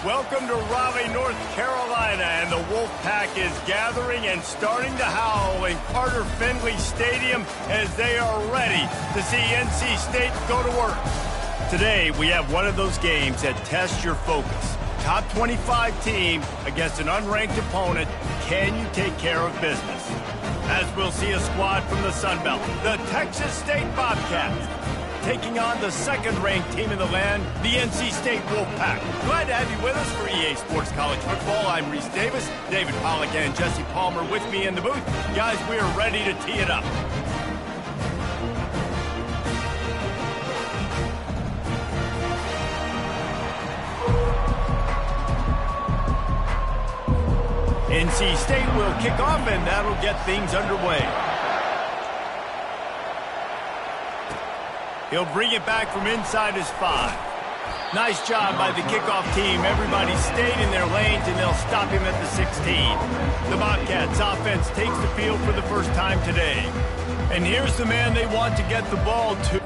Welcome to Raleigh, North Carolina, and the Wolfpack is gathering and starting to howl in Carter Finley Stadium as they are ready to see NC State go to work. Today, we have one of those games that tests your focus. Top 25 team against an unranked opponent. Can you take care of business? As we'll see a squad from the Sun Belt, the Texas State Bobcats, taking on the second-ranked team in the land, the NC State Wolfpack. Glad to have you with us for EA Sports College Football. I'm Reese Davis, David Pollack, and Jesse Palmer with me in the booth. Guys, we are ready to tee it up. NC State will kick off, and that'll get things underway. He'll bring it back from inside his 5. Nice job by the kickoff team. Everybody stayed in their lanes, and they'll stop him at the 16. The Bobcats offense takes the field for the first time today. And here's the man they want to get the ball to.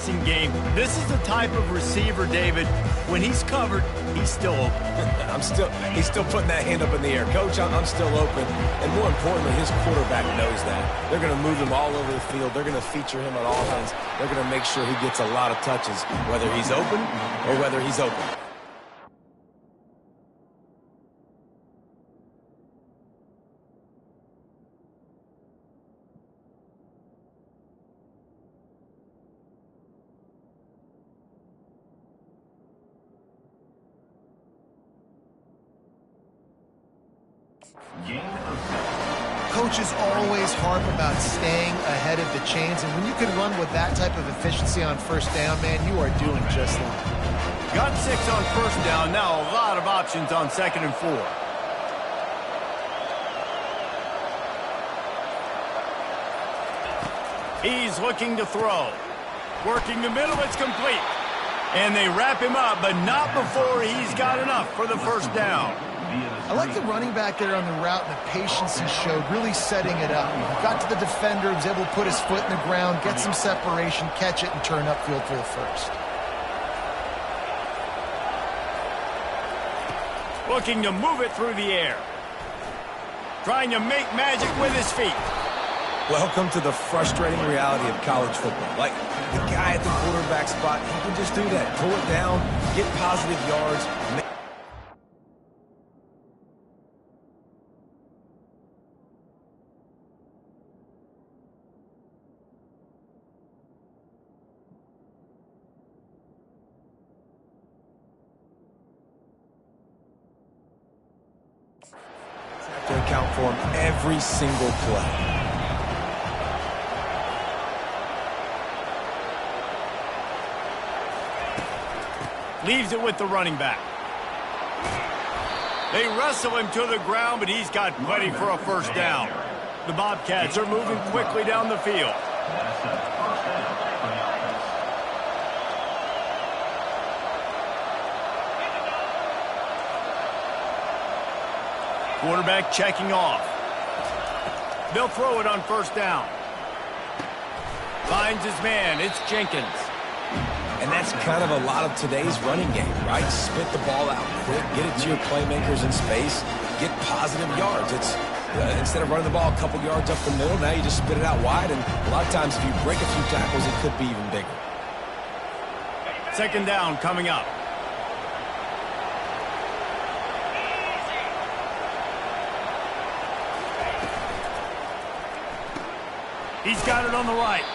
passing game. This is the type of receiver, David, when he's covered, he's still open. He's still putting that hand up in the air. Coach, I'm still open. And more importantly, his quarterback knows that. They're going to move him all over the field. They're going to feature him on offense. They're going to make sure he gets a lot of touches, whether he's open or whether he's open. Coaches always harp about staying ahead of the chains, and when you can run with that type of efficiency on first down, man, you are doing just that. Got 6 on first down. Now a lot of options on 2nd and 4. He's looking to throw. Working the middle, it's complete. And they wrap him up, but not before he's got enough for the first down. I like the running back there on the route and the patience he showed, really setting it up. He got to the defender, was able to put his foot in the ground, get some separation, catch it, and turn upfield for the first. Looking to move it through the air. Trying to make magic with his feet. Welcome to the frustrating reality of college football. Like, the guy at the quarterback spot, he can just do that. Pull it down, get positive yards. Have to account for him every single play. Leaves it with the running back. They wrestle him to the ground, but he's got plenty for a first down. The Bobcats are moving quickly down the field. Quarterback checking off. They'll throw it on first down. Finds his man. It's Jenkins. And that's kind of a lot of today's running game, right? Spit the ball out quick, get it to your playmakers in space, get positive yards. It's instead of running the ball a couple yards up the middle, now you just spit it out wide, and a lot of times if you break a few tackles, it could be even bigger. 2nd down coming up. He's got it on the right.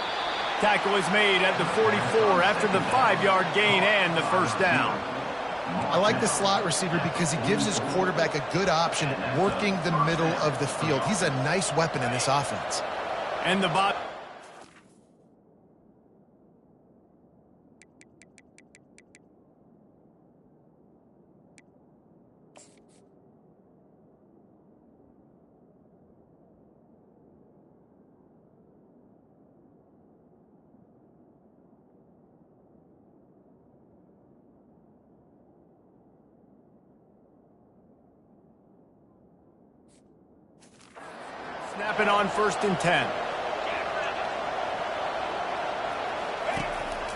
Tackle is made at the 44 after the 5-yard gain and the first down. I like the slot receiver because he gives his quarterback a good option at working the middle of the field. He's a nice weapon in this offense. And the bot. Snap it on 1st and 10.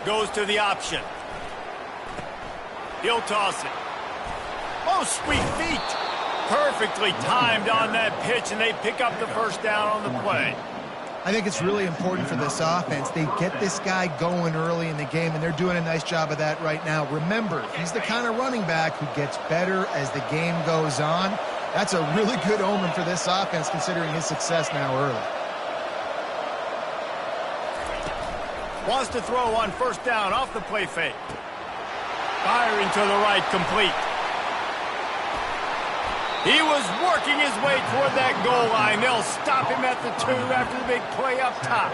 Goes to the option. He'll toss it. Oh, sweet feet. Perfectly timed on that pitch, and they pick up the first down on the play. I think it's really important for this offense. They get this guy going early in the game, and they're doing a nice job of that right now. Remember, he's the kind of running back who gets better as the game goes on. That's a really good omen for this offense, considering his success now early. Wants to throw on first down off the play fake. Firing to the right, complete. He was working his way toward that goal line. They'll stop him at the 2 after the big play up top.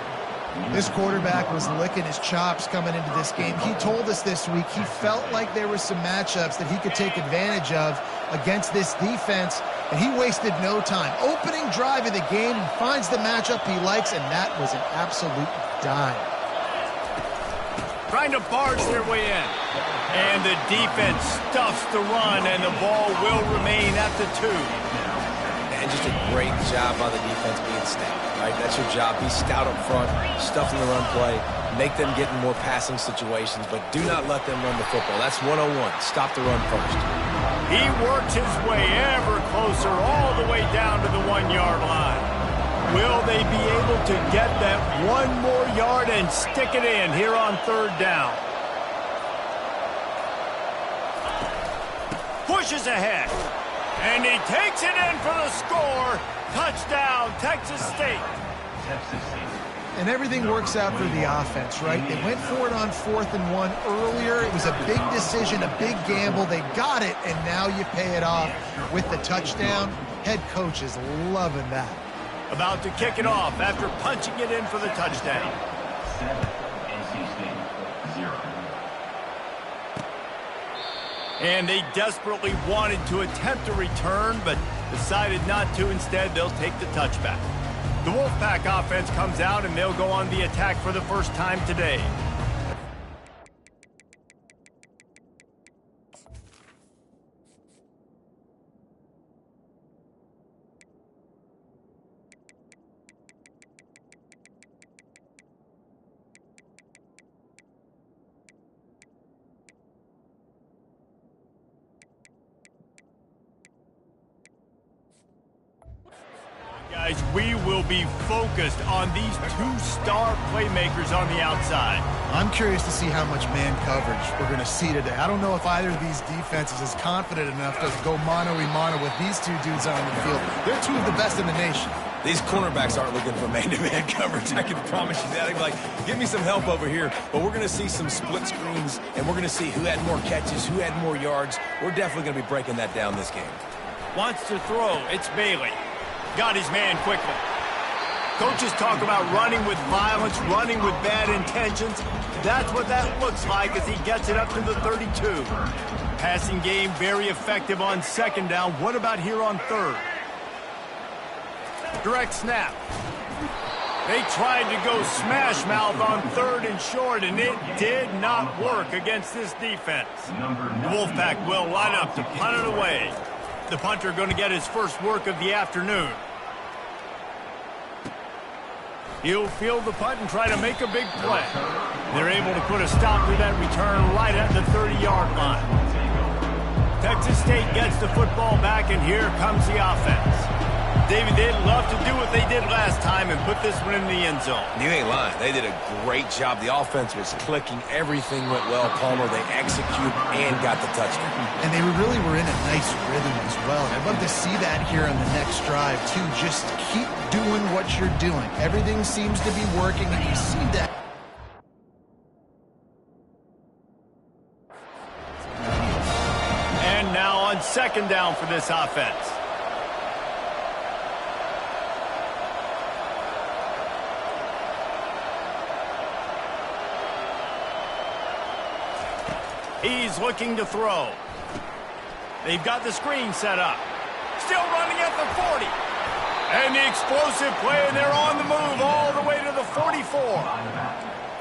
This quarterback was licking his chops coming into this game. He told us this week he felt like there were some matchups that he could take advantage of against this defense, and he wasted no time. Opening drive of the game, he finds the matchup he likes, and that was an absolute dime. Trying to barge their way in. And the defense stuffs the run, and the ball will remain at the 2. And just a great job by the defense being stout, right? That's your job. Be stout up front, stuff in the run play. make them get in more passing situations, but do not let them run the football. That's 101. Stop the run first. He works his way ever closer all the way down to the 1-yard line. Will they be able to get that one more yard and stick it in here on 3rd down? Pushes ahead. And he takes it in for the score. Touchdown, Texas State. And everything works out for the offense, right? They went for it on 4th and 1 earlier. It was a big decision, a big gamble. They got it, and now you pay it off with the touchdown. Head coach is loving that. About to kick it off after punching it in for the touchdown. 7, NC State 0. And they desperately wanted to attempt a return, but decided not to. Instead, they'll take the touchback. The Wolfpack offense comes out, and they'll go on the attack for the first time today. Guys, we will be focused on these 2-star playmakers on the outside. I'm curious to see how much man coverage we're going to see today. I don't know if either of these defenses is confident enough to go mano-a-mano with these two dudes on the field. They're two of the best in the nation. These cornerbacks aren't looking for man-to-man coverage. I can promise you that. They're like, give me some help over here. But we're going to see some split screens, and we're going to see who had more catches, who had more yards. We're definitely going to be breaking that down this game. Wants to throw. It's Bailey. Got his man quickly. Coaches talk about running with violence, running with bad intentions. That's what that looks like as he gets it up to the 32. Passing game very effective on 2nd down. What about here on 3rd? Direct snap. They tried to go smash mouth on 3rd and short, and it did not work against this defense. The Wolfpack will line up to punt it away. The punter going to get his first work of the afternoon. He'll field the punt and try to make a big play. They're able to put a stop to that return right at the 30-yard line. Texas State gets the football back, and here comes the offense. David, they'd love to do what they did last time and put this one in the end zone. You ain't lying. They did a great job. The offense was clicking. Everything went well. Palmer, they executed and got the touchdown. And they really were in a nice rhythm as well. I'd love to see that here on the next drive, too. Just keep doing what you're doing. Everything seems to be working, and you see that. And now on 2nd down for this offense. He's looking to throw. They've got the screen set up. Still running at the 40. And the explosive play, and they're on the move all the way to the 44.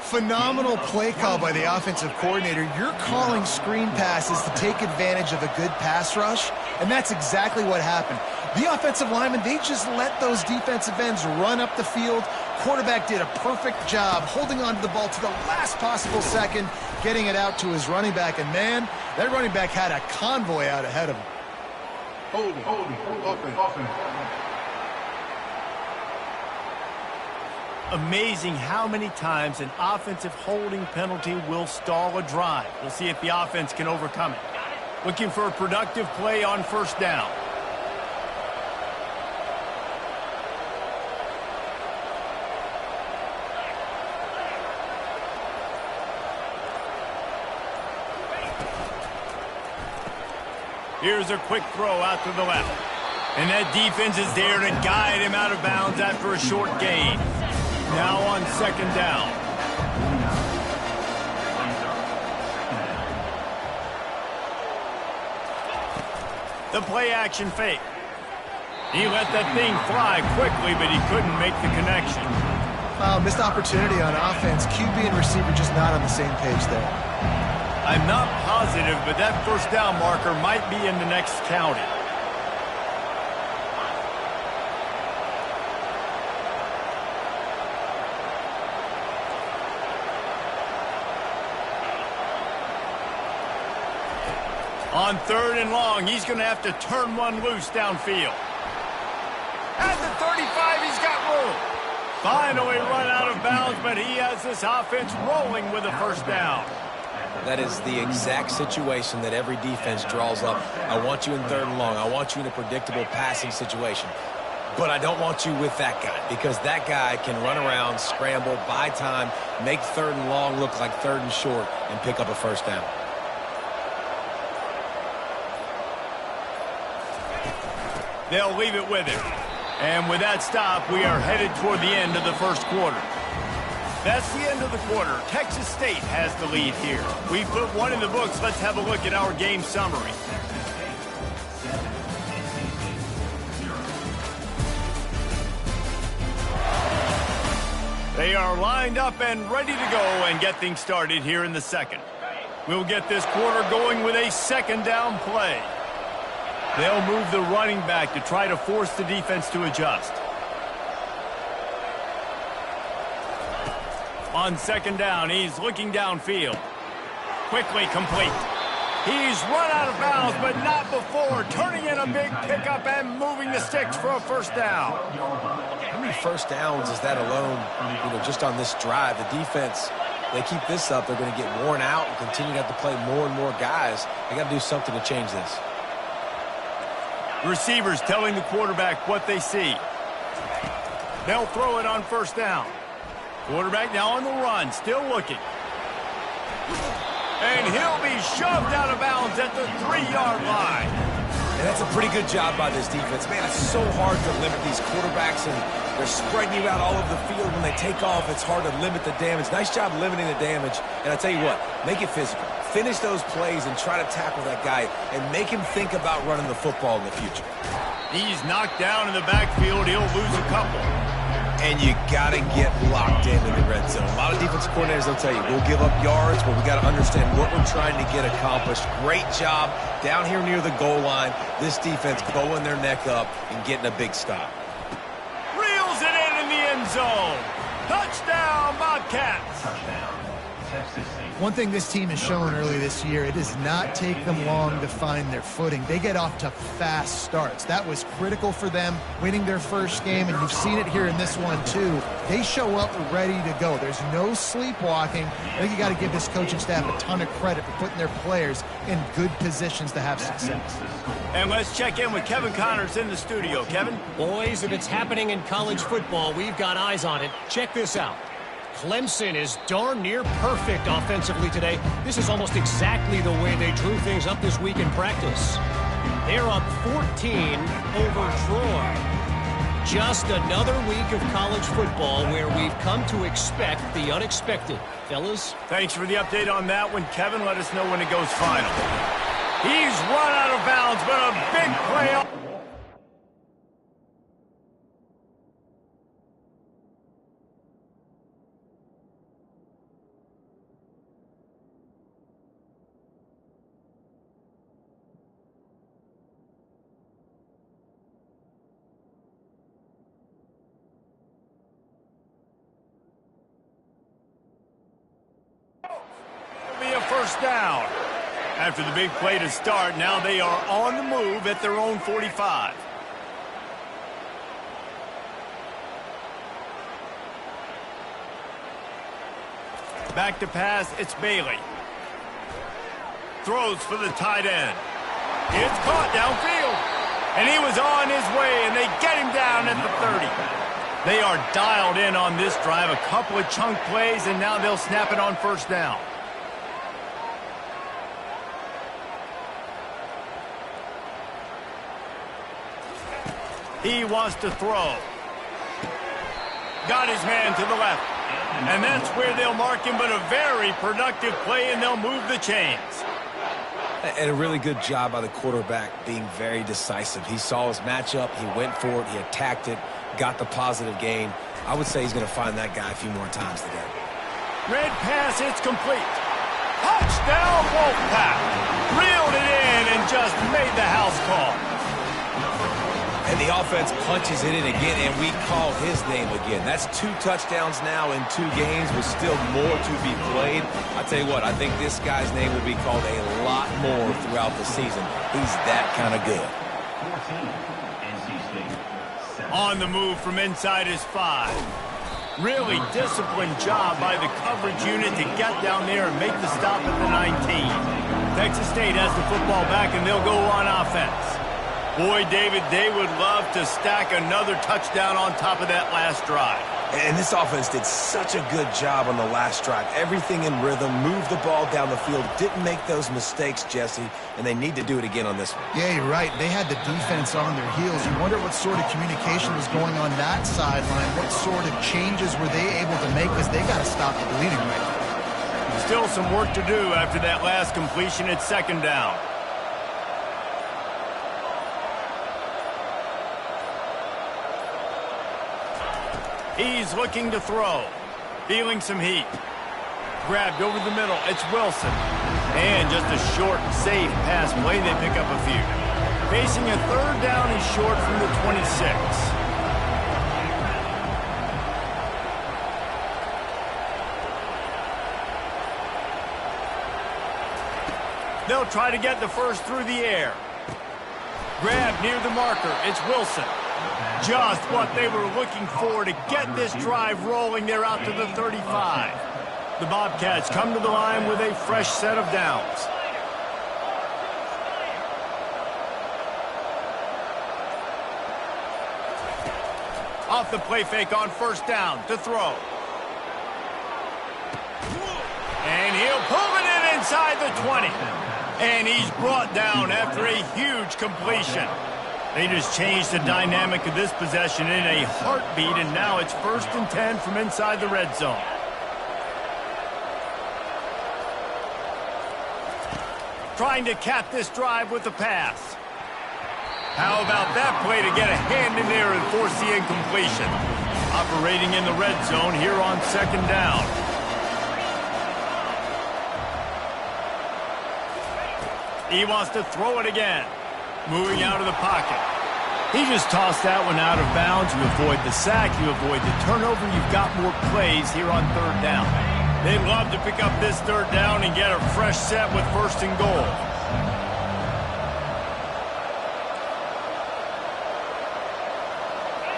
Phenomenal play call by the offensive coordinator. You're calling screen passes to take advantage of a good pass rush, and that's exactly what happened. The offensive linemen, they just let those defensive ends run up the field. Quarterback did a perfect job holding on to the ball to the last possible second, getting it out to his running back. And, man, that running back had a convoy out ahead of him. Amazing how many times an offensive holding penalty will stall a drive. We'll see if the offense can overcome it. Looking for a productive play on 1st down. Here's a quick throw out to the left. And that defense is there to guide him out of bounds after a short gain. Now on 2nd down. The play action fake. He let that thing fly quickly, but he couldn't make the connection. Missed opportunity on offense. QB and receiver just not on the same page there. I'm not positive, but that 1st down marker might be in the next county. On 3rd and long, he's going to have to turn one loose downfield. At the 35, he's got room. Finally run out of bounds, but he has this offense rolling with a first down. That is the exact situation that every defense draws up. I want you in 3rd and long. I want you in a predictable passing situation. But I don't want you with that guy, because that guy can run around, scramble, buy time, make 3rd and long look like 3rd and short, and pick up a first down. They'll leave it with him. And with that stop, we are headed toward the end of the first quarter. That's the end of the quarter. Texas State has the lead here. We put one in the books. Let's have a look at our game summary. They are lined up and ready to go and get things started here in the second. We'll get this quarter going with a second down play. They'll move the running back to try to force the defense to adjust. On second down, he's looking downfield. Quickly complete. He's run out of bounds, but not before turning in a big pickup and moving the sticks for a first down. How many first downs is that alone, just on this drive? The defense, they keep this up, they're going to get worn out and continue to have to play more and more guys. They got to do something to change this. Receivers telling the quarterback what they see. They'll throw it on first down. Quarterback now on the run, still looking. And he'll be shoved out of bounds at the 3-yard line. And that's a pretty good job by this defense. Man, it's so hard to limit these quarterbacks, and they're spreading you out all over the field. When they take off, it's hard to limit the damage. Nice job limiting the damage. And I tell you what, make it physical. Finish those plays and try to tackle that guy and make him think about running the football in the future. He's knocked down in the backfield. He'll lose a couple. And you got to get locked in the red zone. A lot of defensive coordinators, they'll tell you, we'll give up yards, but we got to understand what we're trying to get accomplished. Great job down here near the goal line. This defense bowing their neck up and getting a big stop. Reels it in the end zone. Touchdown, Bobcats. Touchdown, Texas State. One thing this team has shown early this year, it does not take them long to find their footing. They get off to fast starts. That was critical for them winning their first game, and you've seen it here in this one too. They show up ready to go. There's no sleepwalking. I think you got to give this coaching staff a ton of credit for putting their players in good positions to have success. And let's check in with Kevin Connors in the studio. Kevin? Boys, if it's happening in college football, we've got eyes on it. Check this out. Clemson is darn near perfect offensively today. This is almost exactly the way they drew things up this week in practice. They're up 14 over Troy. Just another week of college football where we've come to expect the unexpected. Fellas? Thanks for the update on that one, Kevin. Let us know when it goes final. He's run out of bounds, but a big play. First down. After the big play to start, now they are on the move at their own 45. Back to pass, it's Bailey. Throws for the tight end. It's caught downfield. And he was on his way, and they get him down at the 30. They are dialed in on this drive, a couple of chunk plays, and now they'll snap it on first down. He wants to throw. Got his man to the left. And that's where they'll mark him, but a very productive play, and they'll move the chains. And a really good job by the quarterback being very decisive. He saw his matchup, he went for it, he attacked it, got the positive gain. I would say he's going to find that guy a few more times today. Red pass, it's complete. Touchdown, Wolfpack. Reeled it in and just made the house call. And the offense punches it in again, and we call his name again. That's 2 touchdowns now in 2 games with still more to be played. I tell you what, I think this guy's name will be called a lot more throughout the season. He's that kind of good. 14, NC State. On the move from inside his 5. Really disciplined job by the coverage unit to get down there and make the stop at the 19. Texas State has the football back, and they'll go on offense. Boy, David, they would love to stack another touchdown on top of that last drive. And this offense did such a good job on the last drive. Everything in rhythm, moved the ball down the field, didn't make those mistakes, Jesse, and they need to do it again on this one. Yeah, you're right. They had the defense on their heels. You wonder what sort of communication was going on that sideline. What sort of changes were they able to make, because they got to stop the bleeding right now. Still some work to do after that last completion at 2nd down. He's looking to throw. Feeling some heat. Grabbed over the middle. It's Wilson. And just a short, safe pass play. They pick up a few. Facing a 3rd down and short from the 26. They'll try to get the first through the air. Grab near the marker. It's Wilson. Just what they were looking for to get this drive rolling. They're out to the 35. The Bobcats come to the line with a fresh set of downs. Off the play fake on 1st down to throw. And he'll pull it in inside the 20. And he's brought down after a huge completion. They just changed the dynamic of this possession in a heartbeat, and now it's 1st and 10 from inside the red zone. Trying to cap this drive with the pass. How about that play to get a hand in there and force the incompletion? Operating in the red zone here on 2nd down. He wants to throw it again. Moving out of the pocket. He just tossed that one out of bounds. You avoid the sack, you avoid the turnover. You've got more plays here on 3rd down. They'd love to pick up this 3rd down and get a fresh set with 1st and goal.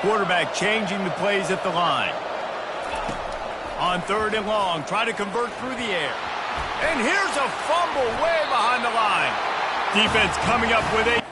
Quarterback changing the plays at the line. On 3rd and long, try to convert through the air. And here's a fumble way behind the line. Defense coming up with a...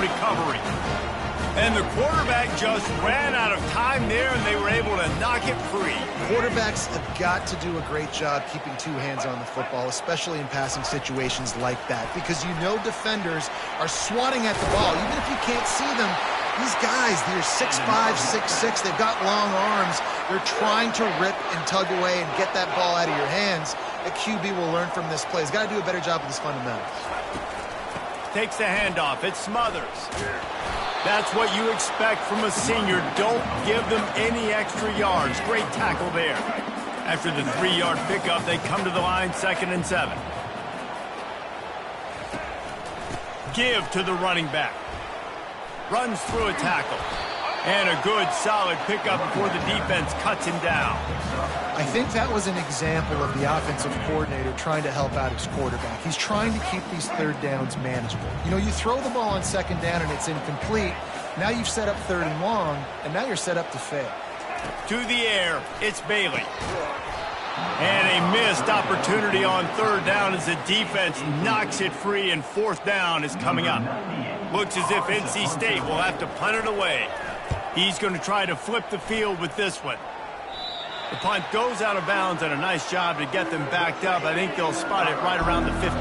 recovery. And the quarterback just ran out of time there, and they were able to knock it free. Quarterbacks have got to do a great job keeping 2 hands on the football, especially in passing situations like that, because you know defenders are swatting at the ball. Even if you can't see them, these guys, they're 6'5", 6'6", they've got long arms. They're trying to rip and tug away and get that ball out of your hands. A QB will learn from this play. He's got to do a better job with his fundamentals. Takes the handoff. It Smothers. That's what you expect from a senior. Don't give them any extra yards. Great tackle there. After the 3-yard pickup, they come to the line 2nd and 7. Give to the running back. Runs through a tackle. And a good, solid pickup before the defense cuts him down. I think that was an example of the offensive coordinator trying to help out his quarterback. He's trying to keep these 3rd downs manageable. You know, you throw the ball on 2nd down and it's incomplete. Now you've set up 3rd and long, and now you're set up to fail. To the air, it's Bailey. And a missed opportunity on 3rd down as the defense knocks it free, and 4th down is coming up. Looks as if NC State will have to punt it away. He's going to try to flip the field with this one. The punt goes out of bounds, and a nice job to get them backed up. I think they'll spot it right around the 15.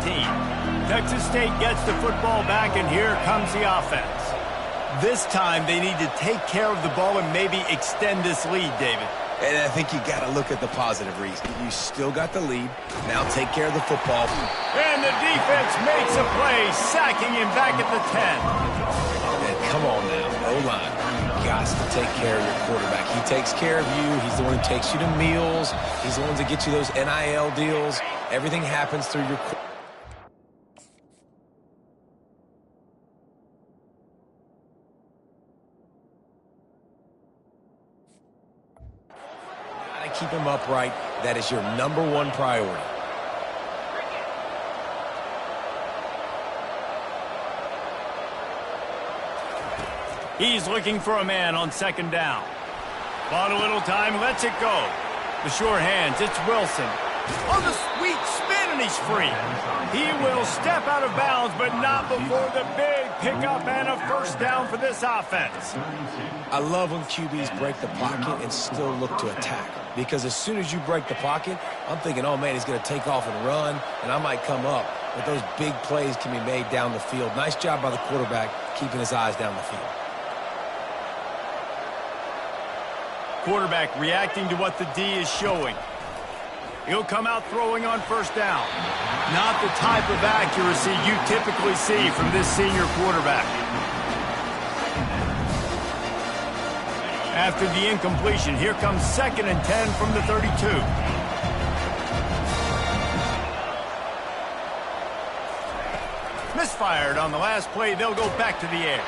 Texas State gets the football back, and here comes the offense. This time, they need to take care of the ball and maybe extend this lead, David. And I think you got to look at the positive reason. You still got the lead. Now take care of the football. And the defense makes a play, sacking him back at the 10. And come on now, O-line. You got to take care of your quarterback. He takes care of you. He's the one who takes you to meals. He's the one that gets you those NIL deals. Everything happens through your quarterback. Keep him upright. That is your #1 priority. He's looking for a man on 2nd down. Bought a little time, lets it go. The sure hands, it's Wilson. On the sweet spin, and he's free. He will step out of bounds, but not before the big pickup and a 1st down for this offense. I love when QBs break the pocket and still look to attack. Because as soon as you break the pocket, I'm thinking, oh, man, he's going to take off and run, and I might come up. But those big plays can be made down the field. Nice job by the quarterback keeping his eyes down the field. Quarterback reacting to what the D is showing. He'll come out throwing on 1st down. Not the type of accuracy you typically see from this senior quarterback. After the incompletion, here comes 2nd and 10 from the 32. Misfired on the last play. They'll go back to the air.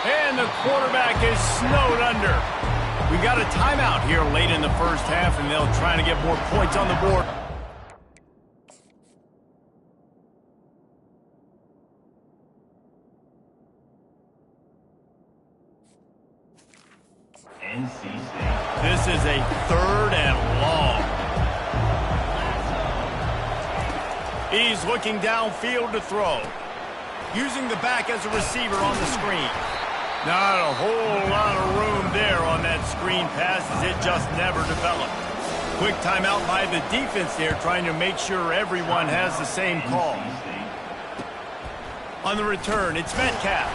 And the quarterback is snowed under. We got a timeout here late in the 1st half, and they'll try to get more points on the board. NC State. This is a 3rd and long. He's looking downfield to throw. Using the back as a receiver on the screen. Not a whole lot of room there on that screen pass as it just never developed. Quick timeout by the defense there, trying to make sure everyone has the same call. On the return, it's Metcalf.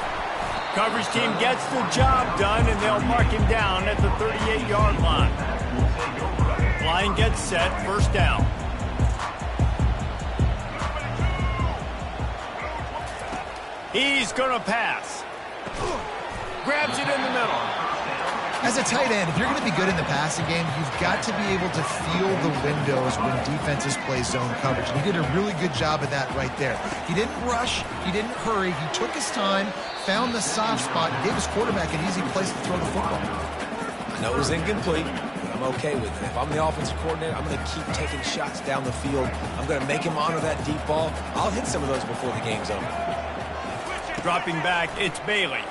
Coverage team gets the job done, and they'll mark him down at the 38-yard line. Line gets set, 1st down. He's going to pass. Grabs it in the middle. As a tight end, if you're going to be good in the passing game, you've got to be able to feel the windows when defenses play zone coverage. And he did a really good job of that right there. He didn't rush. He didn't hurry. He took his time, found the soft spot, and gave his quarterback an easy place to throw the football. I know it was incomplete, but I'm okay with it. If I'm the offensive coordinator, I'm going to keep taking shots down the field. I'm going to make him honor that deep ball. I'll hit some of those before the game's over. Dropping back, it's Bailey.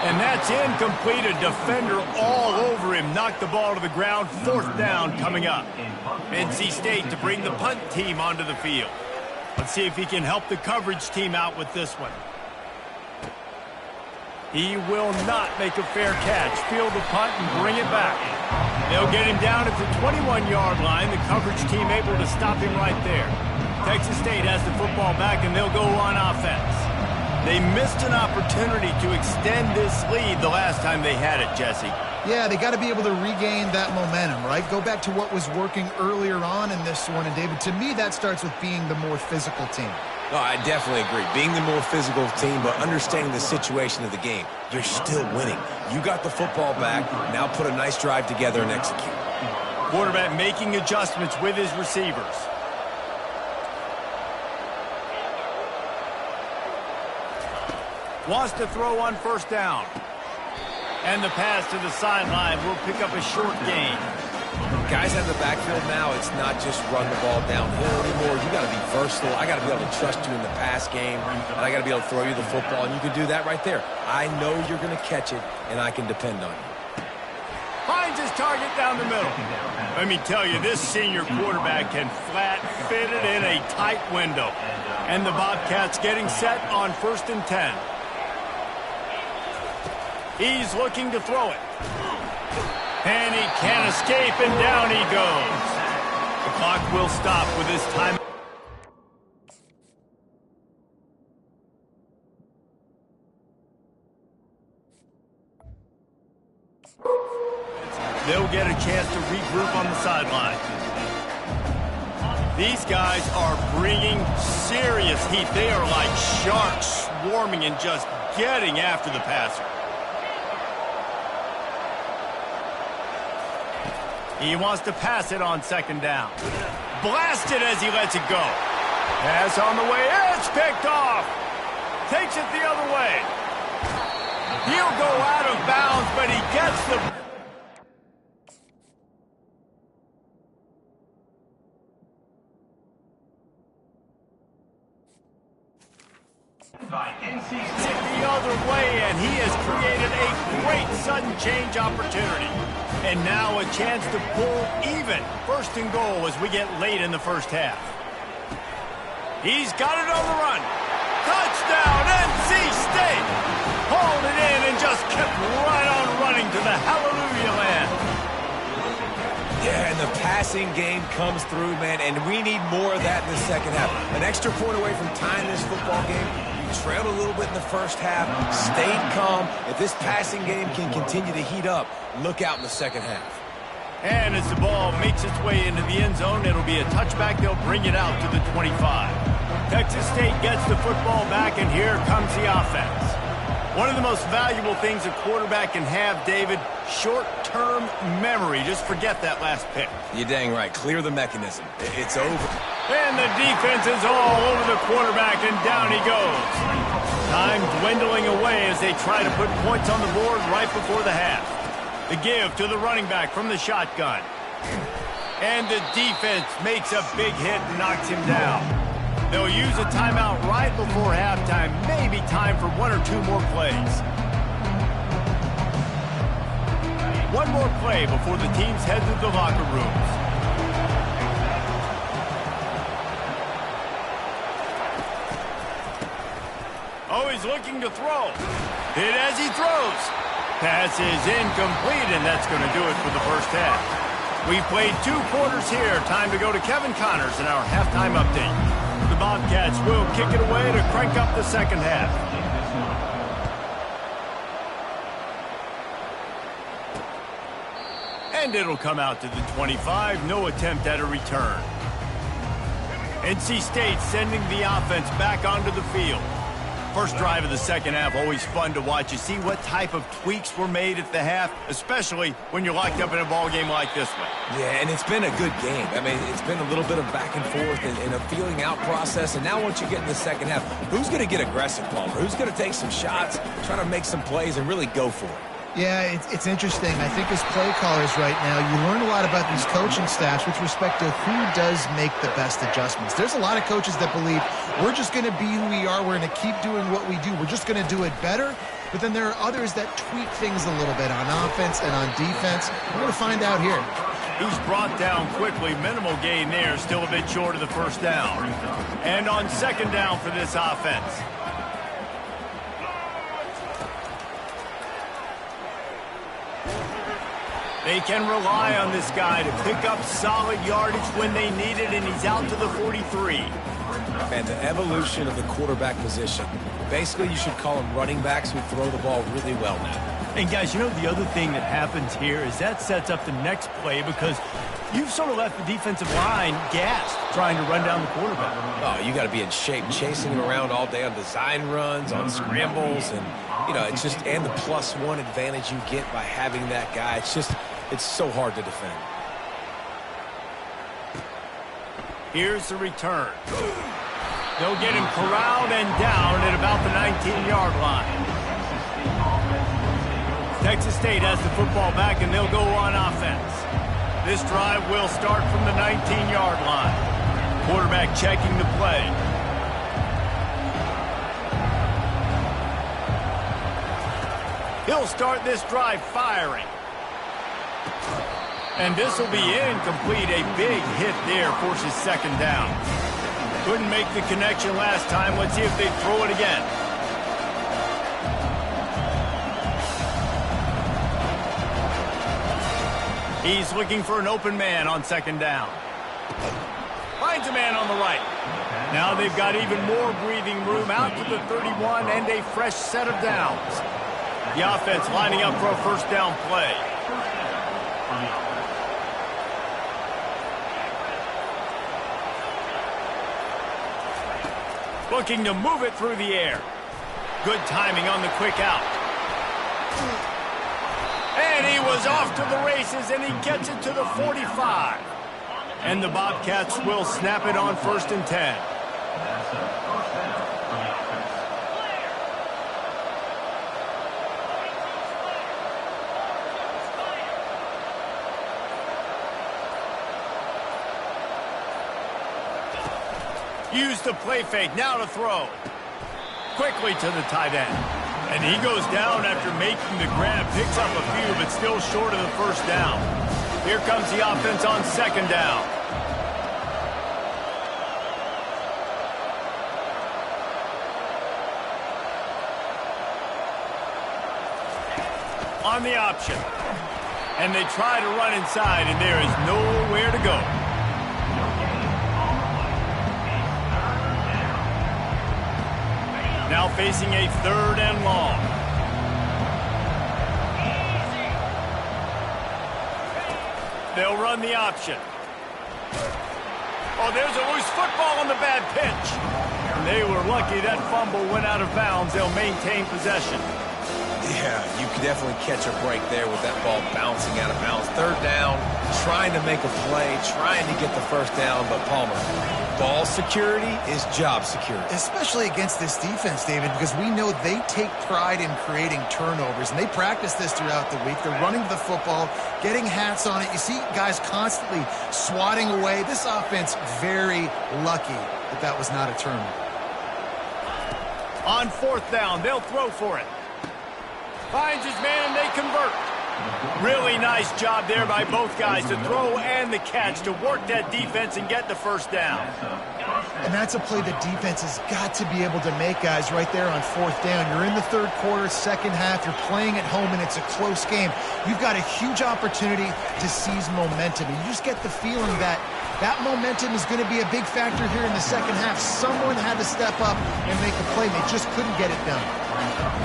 And that's incomplete. A defender all over him. Knocked the ball to the ground. 4th down coming up. NC State to bring the punt team onto the field. Let's see if he can help the coverage team out with this one. He will not make a fair catch. Field the punt and bring it back. They'll get him down at the 21-yard line. The coverage team able to stop him right there. Texas State has the football back, and they'll go on offense. They missed an opportunity to extend this lead the last time they had it, Jesse. Yeah, they got to be able to regain that momentum, right? Go back to what was working earlier on in this one. And, David, to me, that starts with being the more physical team. Oh, I definitely agree. Being the more physical team, but understanding the situation of the game. You're still winning. You got the football back. Now put a nice drive together and execute. Quarterback making adjustments with his receivers. Wants to throw on 1st down. And the pass to the sideline will pick up a short gain. Guys in the backfield now, it's not just run the ball downhill anymore. You got to be versatile. I got to be able to trust you in the pass game, and I got to be able to throw you the football, and you can do that right there. I know you're going to catch it, and I can depend on you. Finds his target down the middle. Let me tell you, this senior quarterback can flat fit it in a tight window. And the Bobcats getting set on 1st and 10. He's looking to throw it. And he can't escape, and down he goes. The clock will stop with this time. regroup on the sideline. These guys are bringing serious heat. They are like sharks swarming and just getting after the passer. He wants to pass it on second down. Blasted as he lets it go. Pass on the way. It's picked off. Takes it the other way. He'll go out of bounds, but he gets the... the other way, and he has created a great sudden change opportunity. And now a chance to pull even. First and goal as we get late in the first half. He's got it on the run. Touchdown, NC State! Hauled it in and just kept right on running to the hallelujah land. Yeah, and the passing game comes through, man, and we need more of that in the second half. An extra point away from tying this football game. You trailed a little bit in the first half, stayed calm. If this passing game can continue to heat up, look out in the second half. And as the ball makes its way into the end zone, it'll be a touchback. They'll bring it out to the 25. Texas State gets the football back, and here comes the offense. One of the most valuable things a quarterback can have, David, short-term memory. Just forget that last pick. You're dang right. Clear the mechanism. It's over. And the defense is all over the quarterback, and down he goes. Time dwindling away as they try to put points on the board right before the half. The give to the running back from the shotgun. And the defense makes a big hit and knocks him down. They'll use a timeout right before halftime. Maybe time for one or two more plays. One more play before the teams head to the locker rooms. Oh, he's looking to throw. Hit as he throws. Pass is incomplete, and that's going to do it for the first half. We've played 2 quarters here. Time to go to Kevin Connors in our halftime update. The Bobcats will kick it away to crank up the second half. And it'll come out to the 25. No attempt at a return. NC State sending the offense back onto the field. First drive of the second half, always fun to watch. You see what type of tweaks were made at the half, especially when you're locked up in a ball game like this one. Yeah, and it's been a good game. I mean, it's been a little bit of back and forth and a feeling out process. And now once you get in the second half, who's going to get aggressive, Palmer? Who's going to take some shots, try to make some plays, and really go for it? Yeah, it's interesting. I think as play callers right now, you learn a lot about these coaching staffs with respect to who does make the best adjustments. There's a lot of coaches that believe we're just going to be who we are. We're going to keep doing what we do. We're just going to do it better. But then there are others that tweak things a little bit on offense and on defense. We're going to find out here. He's brought down quickly. Minimal gain there. Still a bit short of the first down. And on second down for this offense. They can rely on this guy to pick up solid yardage when they need it, and he's out to the 43. Man, the evolution of the quarterback position. Basically, you should call them running backs who throw the ball really well now. And guys, you know the other thing that happens here is that sets up the next play because you've sort of left the defensive line gassed trying to run down the quarterback. Oh, you got to be in shape, chasing him around all day on design runs, on scrambles, and, you know, it's just, and the +1 advantage you get by having that guy. It's so hard to defend. Here's the return. They'll get him corralled and down at about the 19-yard line. Texas State has the football back, and they'll go on offense. This drive will start from the 19-yard line. Quarterback checking the play. He'll start this drive firing. And this will be incomplete. A big hit there forces second down. Couldn't make the connection last time. Let's see if they throw it again. He's looking for an open man on second down. Finds a man on the right. Now they've got even more breathing room out to the 31 and a fresh set of downs. The offense lining up for a first down play. Looking to move it through the air. Good timing on the quick out. And he was off to the races, and he gets it to the 45. And the Bobcats will snap it on 1st and 10. Use the play fake, now to throw. Quickly to the tight end. And he goes down after making the grab. Picks up a few, but still short of the first down. Here comes the offense on 2nd down. On the option. And they try to run inside, and there is nowhere to go. Now facing a 3rd and long. They'll run the option. Oh, there's a loose football on the bad pitch. And they were lucky that fumble went out of bounds. They'll maintain possession. Yeah, you could definitely catch a break there with that ball bouncing out of bounds. 3rd down, trying to make a play, trying to get the 1st down, but Palmer, ball security is job security. Especially against this defense, David, because we know they take pride in creating turnovers, and they practice this throughout the week. They're running the football, getting hats on it. You see guys constantly swatting away. This offense, very lucky that was not a turnover. On 4th down, they'll throw for it. Finds his man, and they convert. Really nice job there by both guys to throw and the catch to work that defense and get the 1st down. And that's a play the defense has got to be able to make, guys, right there on 4th down. You're in the 3rd quarter, 2nd half. You're playing at home, and it's a close game. You've got a huge opportunity to seize momentum. And you just get the feeling that that momentum is going to be a big factor here in the 2nd half. Someone had to step up and make a play. They just couldn't get it done.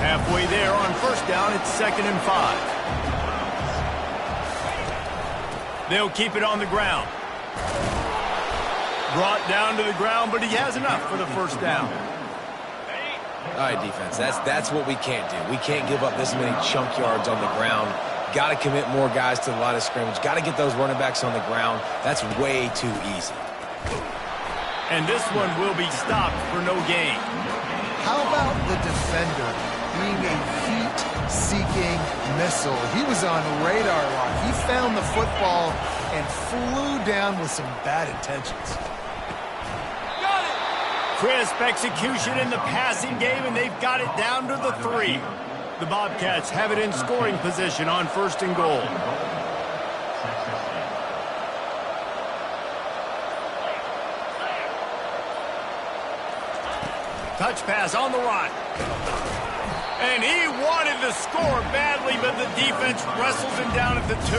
Halfway there on 1st down, it's 2nd and 5. They'll keep it on the ground. Brought down to the ground, but he has enough for the 1st down. All right, defense, that's what we can't do. We can't give up this many chunk yards on the ground. Got to commit more guys to the line of scrimmage. Got to get those running backs on the ground. That's way too easy. And this one will be stopped for no gain. How about the defender being a heat-seeking missile? He was on radar lock. He found the football and flew down with some bad intentions. Got it! Crisp execution in the passing game, and they've got it down to the 3. The Bobcats have it in scoring position on 1st and goal. Touch pass on the run. And he wanted to score badly, but the defense wrestles him down at the 2.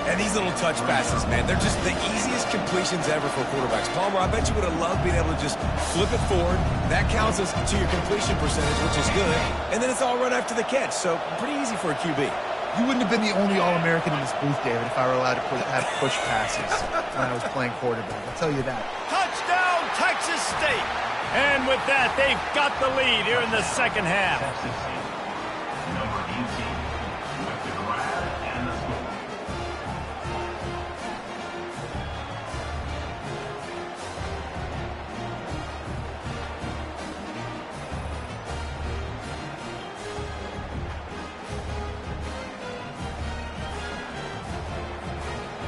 And these little touch passes, man, they're just the easiest completions ever for quarterbacks. Palmer, I bet you would have loved being able to just flip it forward. That counts as to your completion percentage, which is good. And then it's all run after the catch, so pretty easy for a QB. You wouldn't have been the only All-American in this booth, David, if I were allowed to have push passes when I was playing quarterback. I'll tell you that. Touchdown, Texas State! And with that, they've got the lead here in the 2nd half. Number 18 with the grab and the score.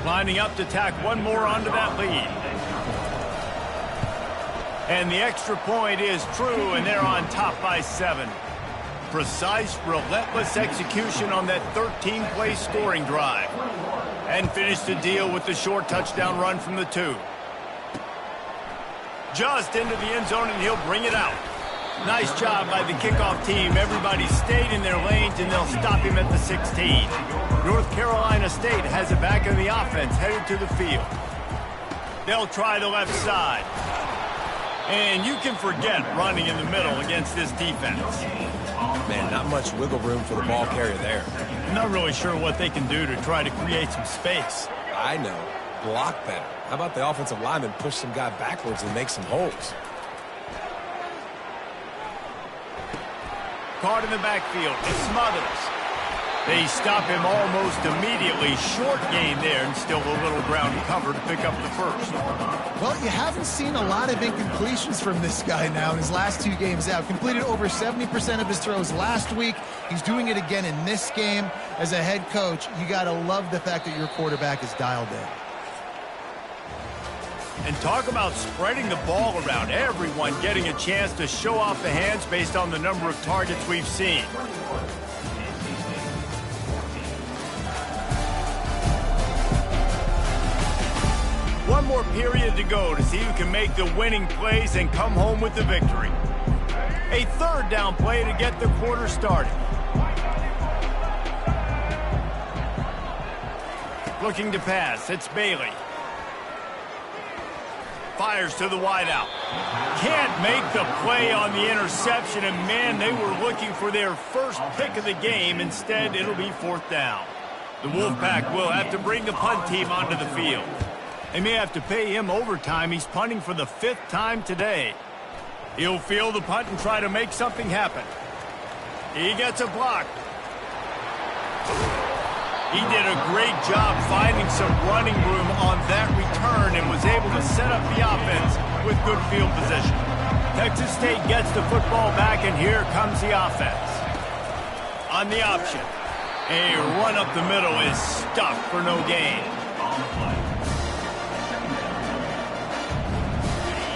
Lining up to tack one more onto that lead. And the extra point is true, and they're on top by 7. Precise, relentless execution on that 13-play scoring drive. And finished the deal with the short touchdown run from the 2. Just into the end zone, and he'll bring it out. Nice job by the kickoff team. Everybody stayed in their lanes, and they'll stop him at the 16. North Carolina State has it back in the offense, headed to the field. They'll try the left side. And you can forget running in the middle against this defense. Man, not much wiggle room for the ball carrier there. I'm not really sure what they can do to try to create some space. I know. Block better. How about the offensive lineman push some guy backwards and make some holes? caught in the backfield. It smothers. They stop him almost immediately. Short gain there, and still a little ground cover to pick up the first. Well, you haven't seen a lot of incompletions from this guy now in his last 2 games out. Completed over 70% of his throws last week. He's doing it again in this game. As a head coach, you got to love the fact that your quarterback is dialed in. And talk about spreading the ball around. Everyone getting a chance to show off the hands based on the number of targets we've seen. One more period to go to see who can make the winning plays and come home with the victory. A third down play to get the quarter started. Looking to pass, it's Bailey. Fires to the wideout. Can't make the play on the interception, and man, they were looking for their first pick of the game. Instead, it'll be 4th down. The Wolfpack will have to bring the punt team onto the field. They may have to pay him overtime. He's punting for the 5th time today. He'll field the punt and try to make something happen. He gets a block. He did a great job finding some running room on that return and was able to set up the offense with good field position. Texas State gets the football back, and here comes the offense. On the option, a run up the middle is stuffed for no gain.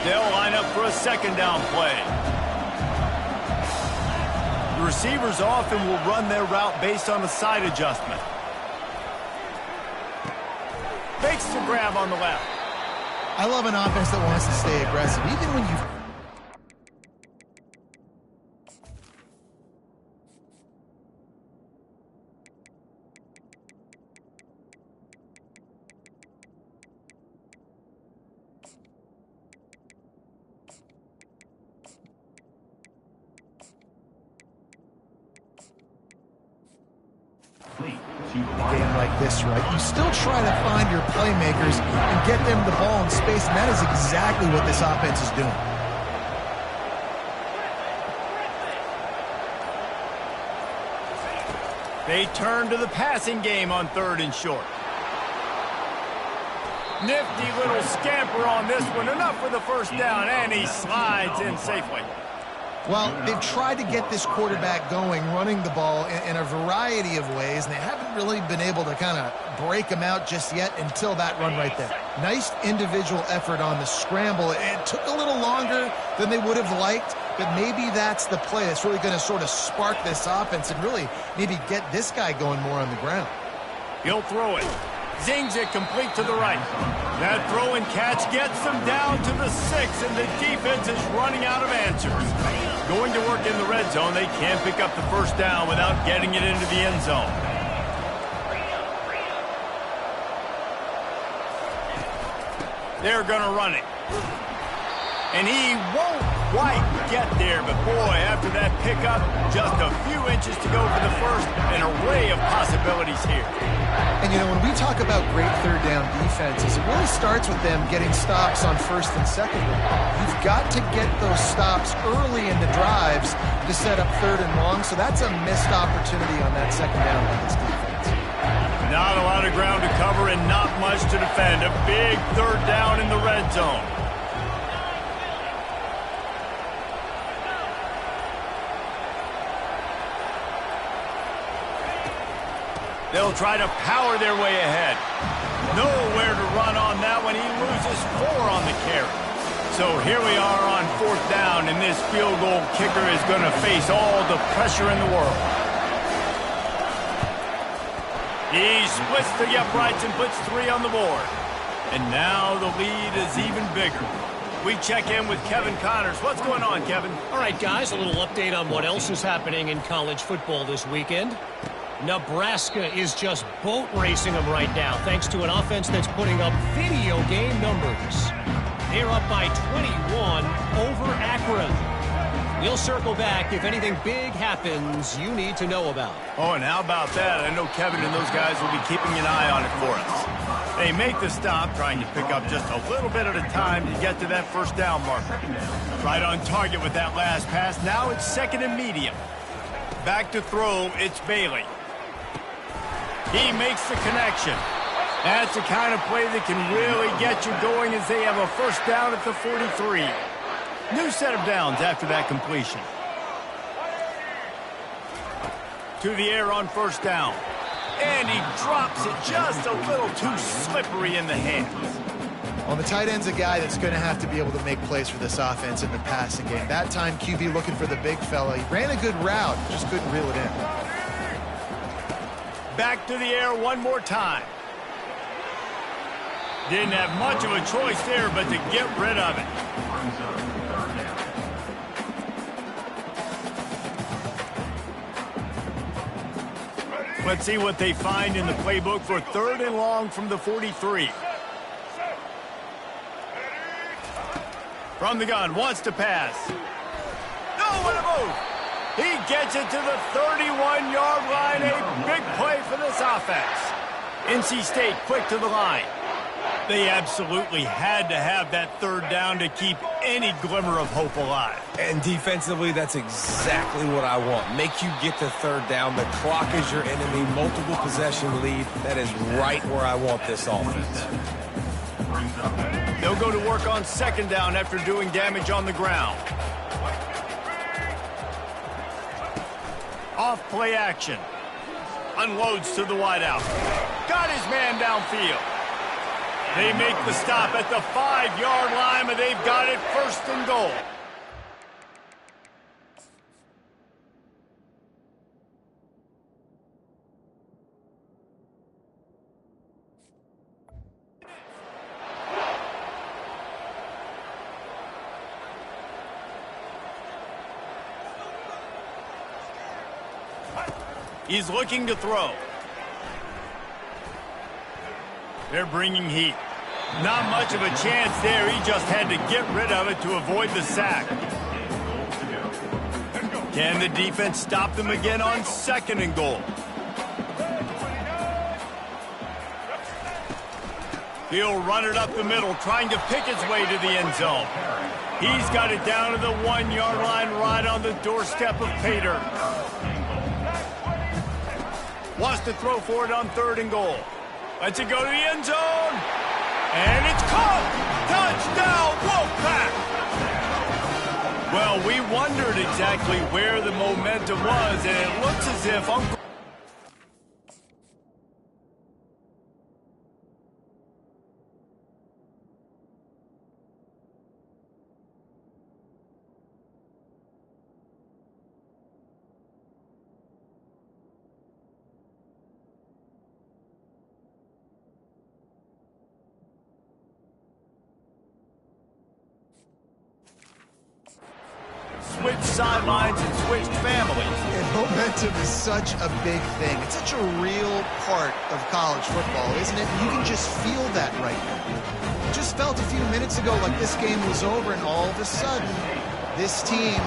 They'll line up for a 2nd down play. The receivers often will run their route based on a side adjustment. Makes the grab on the left. I love an offense that wants to stay aggressive, even when you... game like this, right? You still try to find your playmakers and get them the ball in space, and that is exactly what this offense is doing. They turn to the passing game on 3rd and short. Nifty little scamper on this one. Enough for the 1st down, and he slides in safely. Well, they've tried to get this quarterback going, running the ball in a variety of ways, and they haven't really been able to kind of break him out just yet until that run right there. Nice individual effort on the scramble. It took a little longer than they would have liked, but maybe that's the play that's really going to sort of spark this offense and really maybe get this guy going more on the ground. He'll throw it. Zings it complete to the right. That throw and catch gets them down to the 6, and the defense is running out of answers. Going to work in the red zone. They can't pick up the 1st down without getting it into the end zone. They're going to run it. And he won't quite get there, but boy, after that pickup, just a few inches to go for the first. An array of possibilities here. And, you know, when we talk about great 3rd down defenses, it really starts with them getting stops on 1st and 2nd. You've got to get those stops early in the drives to set up 3rd and long, so that's a missed opportunity on that 2nd down by this defense. Not a lot of ground to cover and not much to defend. A big 3rd down in the red zone. They'll try to power their way ahead. Nowhere to run on that one. He loses 4 on the carry. So here we are on 4th down, and this field goal kicker is going to face all the pressure in the world. He splits the uprights and puts 3 on the board. And now the lead is even bigger. We check in with Kevin Connors. What's going on, Kevin? All right, guys, a little update on what else is happening in college football this weekend. Nebraska is just boat racing them right now, thanks to an offense that's putting up video game numbers. They're up by 21 over Akron. We'll circle back if anything big happens you need to know about. Oh, and how about that? I know Kevin and those guys will be keeping an eye on it for us. They make the stop, trying to pick up just a little bit at a time to get to that 1st down marker. Right on target with that last pass. Now it's 2nd and medium. Back to throw, it's Bailey. He makes the connection. That's the kind of play that can really get you going as they have a first down at the 43. New set of downs after that completion. To the air on first down. And he drops it just a little too slippery in the hands. On the tight end's a guy that's going to have to be able to make plays for this offense in the passing game. That time, QB looking for the big fella. He ran a good route, just couldn't reel it in. Back to the air one more time. Didn't have much of a choice there, but to get rid of it. Let's see what they find in the playbook for 3rd and long from the 43. From the gun, wants to pass. No, what a move! He gets it to the 31-yard line. A big play for this offense. NC State quick to the line. They absolutely had to have that 3rd down to keep any glimmer of hope alive. And defensively, that's exactly what I want. Make you get the 3rd down. The clock is your enemy. Multiple possession lead. That is right where I want this offense. They'll go to work on 2nd down after doing damage on the ground. Off play action. Unloads to the wideout. Got his man downfield. They make the stop at the 5-yard line, but they've got it 1st and goal. He's looking to throw. They're bringing heat. Not much of a chance there. He just had to get rid of it to avoid the sack. Can the defense stop them again on 2nd and goal? He'll run it up the middle, trying to pick his way to the end zone. He's got it down to the 1-yard line right on the doorstep of Pater. Wants to throw for it on 3rd and goal. Lets it go to the end zone. And it's caught! Touchdown, Wolfpack! Well, we wondered exactly where the momentum was, and it looks as if Uncle... switched sidelines and switched families. And momentum is such a big thing. It's such a real part of college football, isn't it? You can just feel that right now. It just felt a few minutes ago like this game was over, and all of a sudden, this team,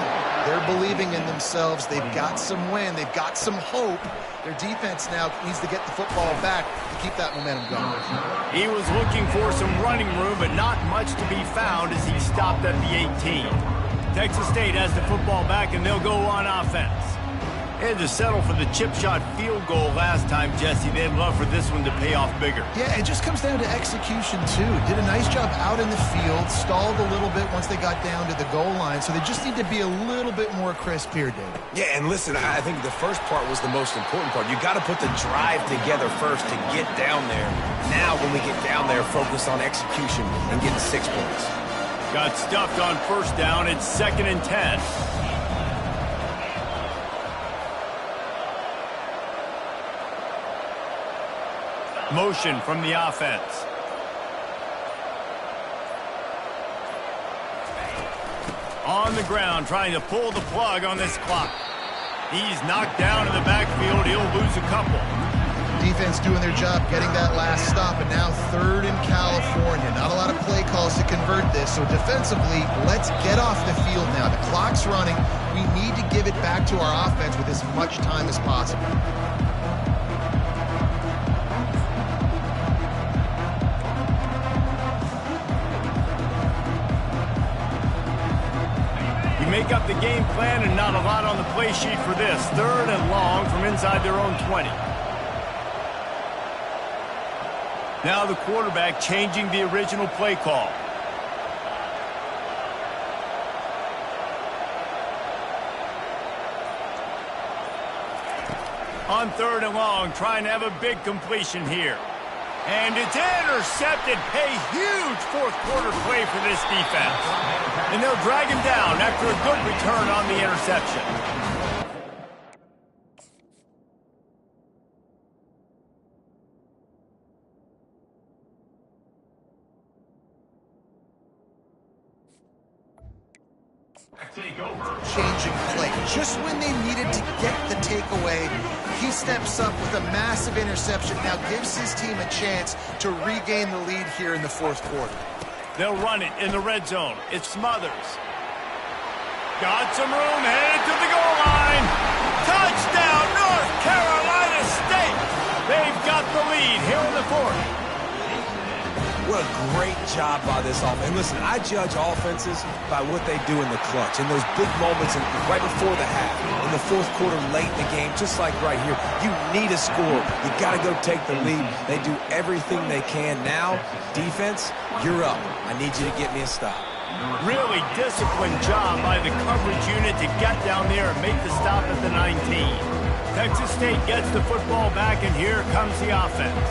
they're believing in themselves. They've got some wind. They've got some hope. Their defense now needs to get the football back to keep that momentum going. He was looking for some running room, but not much to be found as he stopped at the 18. Texas State has the football back, and they'll go on offense. They had to settle for the chip shot field goal last time, Jesse. They'd love for this one to pay off bigger. Yeah, it just comes down to execution, too. Did a nice job out in the field, stalled a little bit once they got down to the goal line, so they just need to be a little bit more crisp here, David. Yeah, and listen, I think the first part was the most important part. You got to put the drive together first to get down there. Now, when we get down there, focus on execution and getting 6 points. Got stuffed on 1st down. It's 2nd and 10. Motion from the offense. On the ground, trying to pull the plug on this clock. He's knocked down in the backfield. He'll lose a couple. Defense doing their job, getting that last stop, and now 3rd in California. Not a lot of play calls to convert this, so defensively, let's get off the field now. The clock's running. We need to give it back to our offense with as much time as possible. We make up the game plan and not a lot on the play sheet for this. 3rd and long from inside their own 20. Now the quarterback changing the original play call. On 3rd and long, trying to have a big completion here. And it's intercepted. A huge fourth quarter play for this defense. And they'll drag him down after a good return on the interception. Changing play. Just when they needed to get the takeaway, he steps up with a massive interception. Now gives his team a chance to regain the lead here in the 4th quarter. They'll run it in the red zone. It's Smothers. Got some room, headed to the goal line. Touchdown, North Carolina State. They've got the lead here in the 4th. What a great job by this offense. And listen, I judge offenses by what they do in the clutch. In those big moments right before the half, in the 4th quarter, late in the game, just like right here. You need a score. You got to go take the lead. They do everything they can. Now, defense, you're up. I need you to get me a stop. Really disciplined job by the coverage unit to get down there and make the stop at the 19. Texas State gets the football back, and here comes the offense.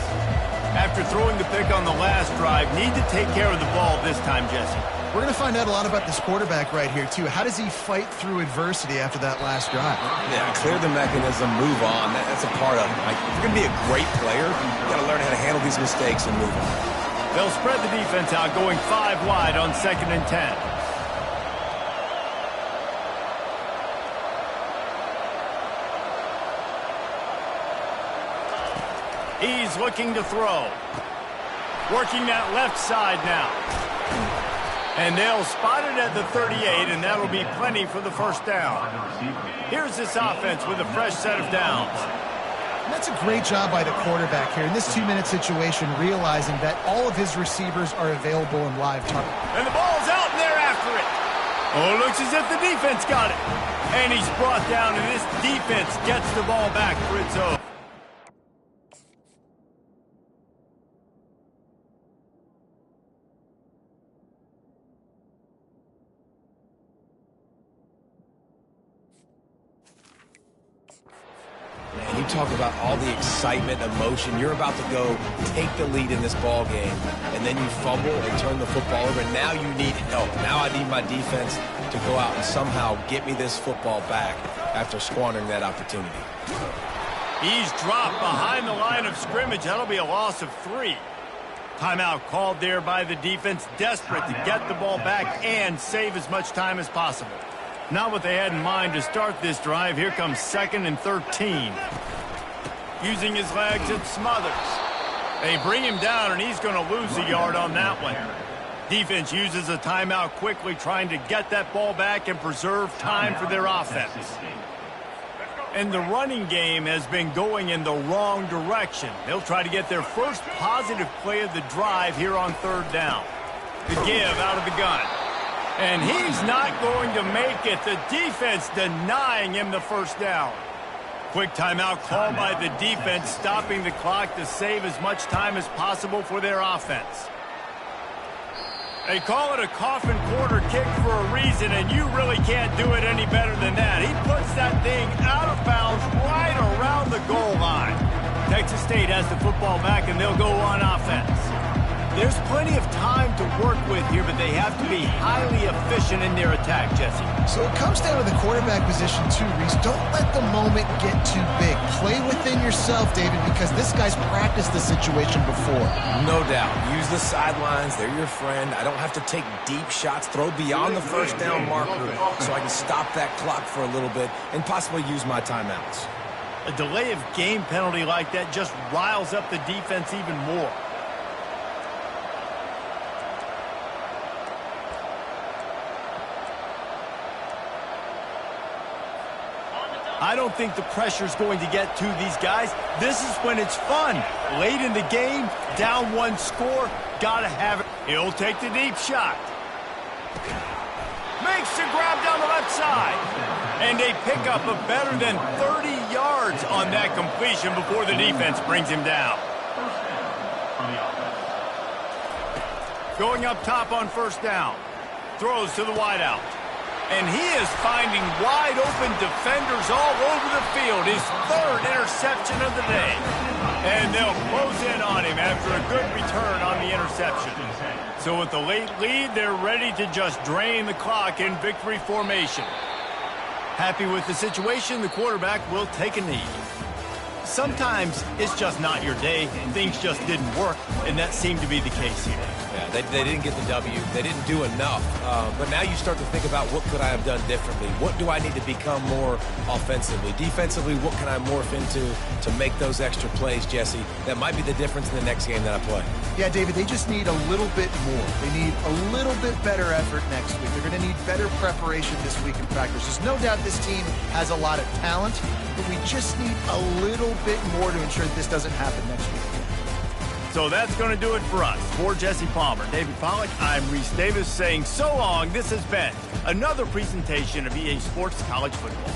After throwing the pick on the last drive, need to take care of the ball this time, Jesse. We're going to find out a lot about this quarterback right here, too. How does he fight through adversity after that last drive? Yeah, clear the mechanism, move on. That's a part of it. Like, if you're going to be a great player, you got to learn how to handle these mistakes and move on. They'll spread the defense out, going 5 wide on 2nd and 10. He's looking to throw. Working that left side now. And they'll spot it at the 38, and that'll be plenty for the 1st down. Here's this offense with a fresh set of downs. And that's a great job by the quarterback here in this 2-minute situation, realizing that all of his receivers are available in live time. And the ball's out, and they're after it. Oh, it looks as if the defense got it. And he's brought down, and this defense gets the ball back for its own. Man, you talk about all the excitement, emotion. You're about to go take the lead in this ball game, and then you fumble and turn the football over. And now you need help. Now I need my defense to go out and somehow get me this football back after squandering that opportunity. He's dropped behind the line of scrimmage. That'll be a loss of 3. Timeout called there by the defense, desperate to get the ball back and save as much time as possible. Not what they had in mind to start this drive. Here comes 2nd and 13. Using his legs, it's Smothers. They bring him down, and he's going to lose a yard on that one. Defense uses a timeout quickly, trying to get that ball back and preserve time for their offense. And the running game has been going in the wrong direction. They'll try to get their first positive play of the drive here on 3rd down. The give out of the gun. And he's not going to make it. The defense denying him the 1st down. Quick timeout called by the defense, stopping the clock to save as much time as possible for their offense. They call it a coffin quarter kick for a reason, and you really can't do it any better than that. He puts that thing out of bounds right around the goal line. Texas State has the football back, and they'll go on offense. There's plenty of time to work with here, but they have to be highly efficient in their attack, Jesse. So it comes down to the quarterback position too, Reese. Don't let the moment get too big. Play within yourself, David, because this guy's practiced the situation before. No doubt. Use the sidelines. They're your friend. I don't have to take deep shots, throw beyond the 1st down marker so I can stop that clock for a little bit and possibly use my timeouts. A delay of game penalty like that just riles up the defense even more. I don't think the pressure's going to get to these guys. This is when it's fun. Late in the game, down 1 score, gotta have it. He'll take the deep shot. Makes the grab down the left side. And they pick up a better than 30 yards on that completion before the defense brings him down. Going up top on first down. Throws to the wideout. And he is finding wide-open defenders all over the field. His third interception of the day. And they'll close in on him after a good return on the interception. So with the late lead, they're ready to just drain the clock in victory formation. Happy with the situation, the quarterback will take a knee. Sometimes it's just not your day. Things just didn't work, and that seemed to be the case here. Yeah, they didn't get the W. They didn't do enough. But now you start to think about what could I have done differently? What do I need to become more offensively? Defensively, what can I morph into to make those extra plays, Jesse? That might be the difference in the next game that I play. Yeah, David, they just need a little bit more. They need a little bit better effort next week. They're going to need better preparation this week in practice. There's no doubt this team has a lot of talent, but we just need a little bit more to ensure that this doesn't happen next week. So that's going to do it for us. For Jesse Palmer, David Pollack, I'm Reese Davis saying so long. This has been another presentation of EA Sports College Football.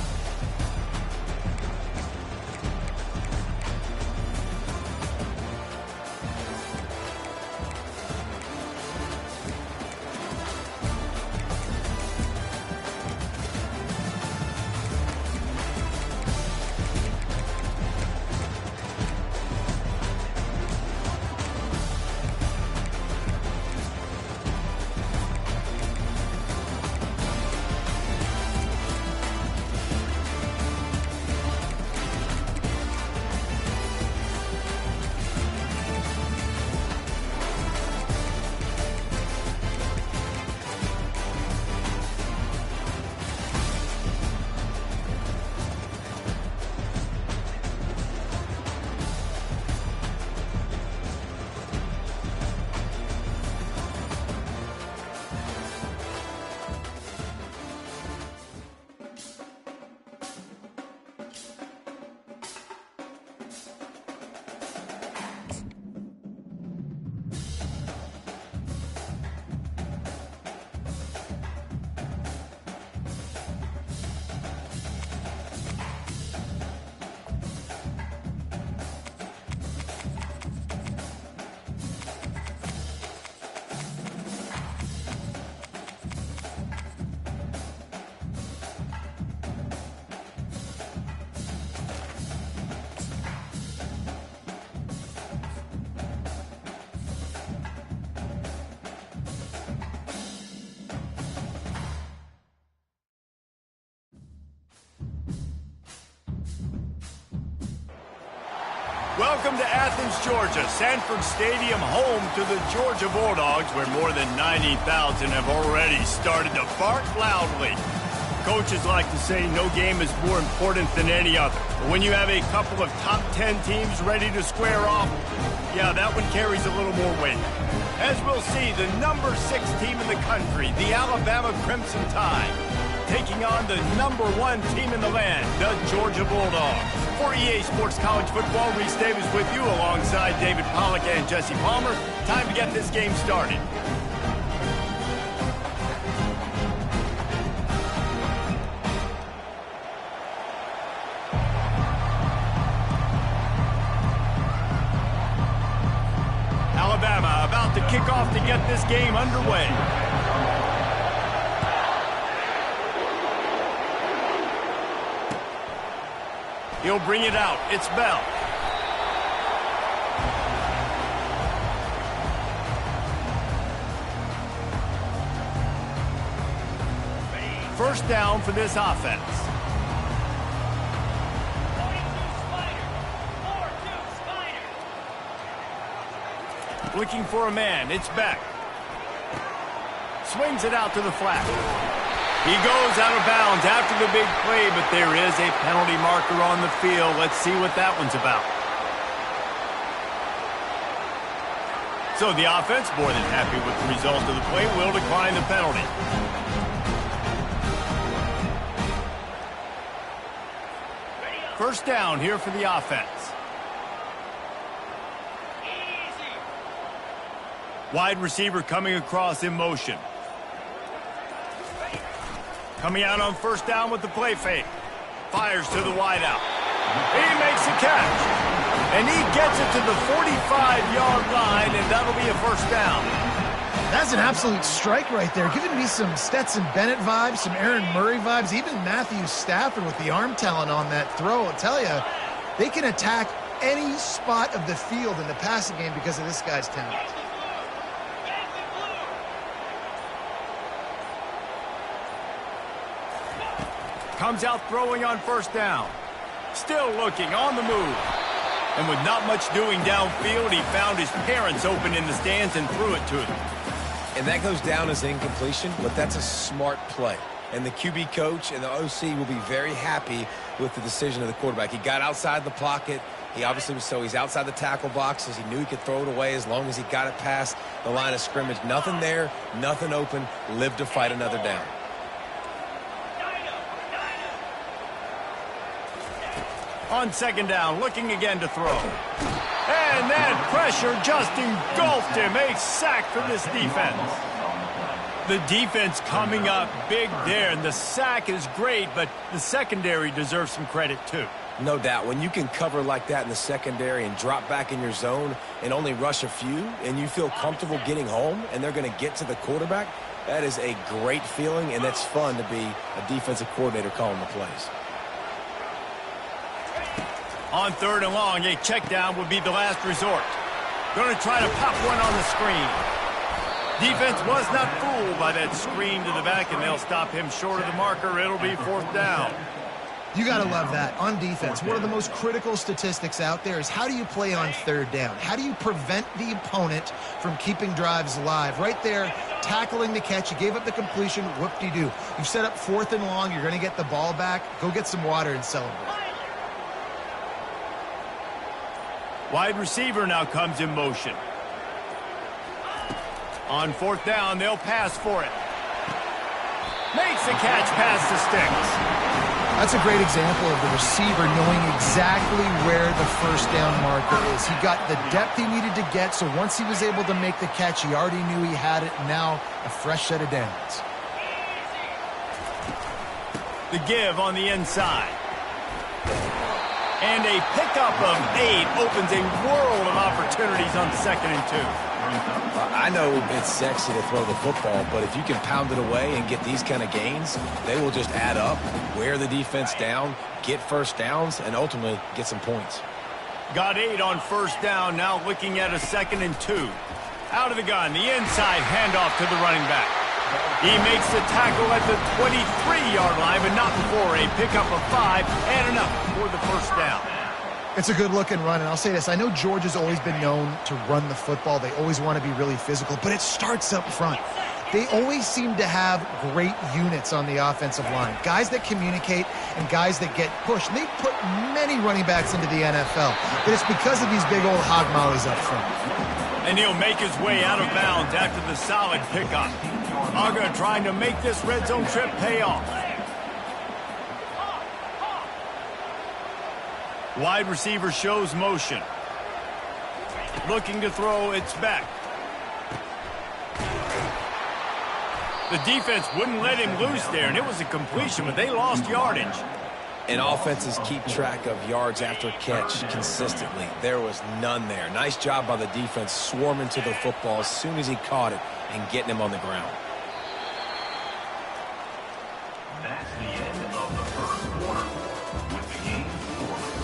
Welcome to Athens, Georgia, Sanford Stadium, home to the Georgia Bulldogs, where more than 90,000 have already started to bark loudly. Coaches like to say no game is more important than any other. But when you have a couple of top 10 teams ready to square off, yeah, that one carries a little more weight. As we'll see, the number 6 team in the country, the Alabama Crimson Tide, taking on the number 1 team in the land, the Georgia Bulldogs. For EA Sports College Football, Reese Davis with you alongside David Pollack and Jesse Palmer. Time to get this game started. Alabama about to kick off to get this game underway. He'll bring it out. It's Bell. First down for this offense. Looking for a man. It's Beck. Swings it out to the flat. He goes out of bounds after the big play, but there is a penalty marker on the field. Let's see what that one's about. So the offense, more than happy with the result of the play, will decline the penalty. First down here for the offense. Wide receiver coming across in motion. Coming out on first down with the play fake. Fires to the wideout. He makes a catch. And he gets it to the 45-yard line, and that'll be a first down. That's an absolute strike right there, giving me some Stetson Bennett vibes, some Aaron Murray vibes, even Matthew Stafford with the arm talent on that throw. I'll tell you, they can attack any spot of the field in the passing game because of this guy's talent. Comes out throwing on first down. Still looking on the move. And with not much doing downfield, he found his parents open in the stands and threw it to them. And that goes down as an incompletion, but that's a smart play. And the QB coach and the OC will be very happy with the decision of the quarterback. He got outside the pocket. He obviously was he's outside the tackle boxes. He knew he could throw it away as long as he got it past the line of scrimmage. Nothing there, nothing open. Lived to fight another down. On second down, looking again to throw. And that pressure just engulfed him. A sack for this defense. The defense coming up big there, and the sack is great, but the secondary deserves some credit too. No doubt. When you can cover like that in the secondary and drop back in your zone and only rush a few, and you feel comfortable getting home, and they're going to get to the quarterback, that is a great feeling, and that's fun to be a defensive coordinator calling the plays. On third and long, a check down would be the last resort. Going to try to pop one on the screen. Defense was not fooled by that screen to the back, and they'll stop him short of the marker. It'll be fourth down. You got to love that. On defense, one of the most critical statistics out there is how do you play on third down? How do you prevent the opponent from keeping drives alive? Right there, tackling the catch. You gave up the completion. Whoop-de-doo. You set up fourth and long. You're going to get the ball back. Go get some water and celebrate. Wide receiver now comes in motion. On fourth down, they'll pass for it. Makes the catch past the sticks. That's a great example of the receiver knowing exactly where the first down marker is. He got the depth he needed to get, so once he was able to make the catch, he already knew he had it, and now a fresh set of downs. The give on the inside. And a pickup of 8 opens a world of opportunities on second and 2. I know it's sexy to throw the football, but if you can pound it away and get these kind of gains, they will just add up, wear the defense down, get first downs, and ultimately get some points. Got 8 on first down, now looking at a second and 2. Out of the gun, the inside handoff to the running back. He makes the tackle at the 23-yard line, but not before a pickup of 5 and enough for the first down. It's a good-looking run, and I'll say this. I know Georgia's always been known to run the football. They always want to be really physical, but it starts up front. They always seem to have great units on the offensive line, guys that communicate and guys that get pushed. And they put many running backs into the NFL, but it's because of these big old hog mollies up front. And he'll make his way out of bounds after the solid pickup. Aga trying to make this red zone trip pay off. Wide receiver shows motion. Looking to throw, it's back. The defense wouldn't let him loose there, and it was a completion, but they lost yardage. And offenses keep track of yards after catch consistently. There was none there. Nice job by the defense swarming to the football as soon as he caught it and getting him on the ground. That's the end of the first quarter with the game scored.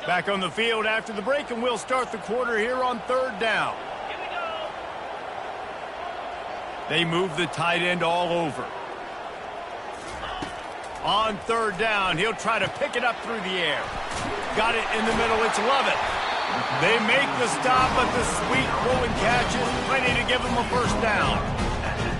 Back on the field after the break, and we'll start the quarter here on third down. They move the tight end all over. On third down, he'll try to pick it up through the air. Got it in the middle, it's Lovett. They make the stop, but the sweet rolling catch is plenty to give him a first down.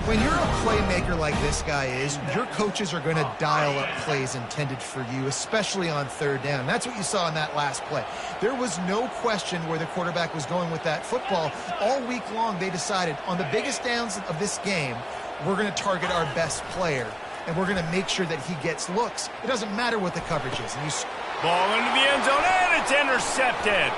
When you're a playmaker like this guy is, your coaches are going to dial up plays intended for you, especially on third down. That's what you saw in that last play. There was no question where the quarterback was going with that football. All week long, they decided on the biggest downs of this game, we're going to target our best player, and we're going to make sure that he gets looks. It doesn't matter what the coverage is. And Ball into the end zone, and it's intercepted.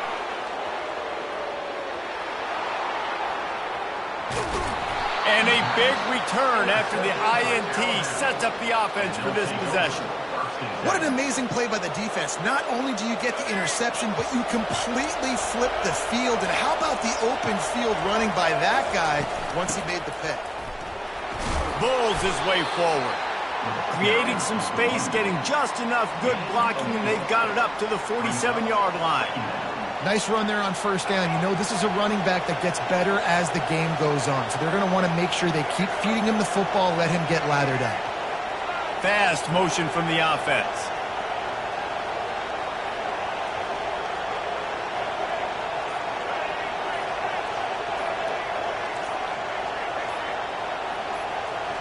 And a big return after the INT sets up the offense for this possession. What an amazing play by the defense. Not only do you get the interception, but you completely flip the field. And how about the open field running by that guy once he made the pick? Bulls his way forward. Creating some space, getting just enough good blocking, and they've got it up to the 47-yard line. Nice run there on first down. You know, this is a running back that gets better as the game goes on. So they're going to want to make sure they keep feeding him the football, let him get lathered up. Fast motion from the offense.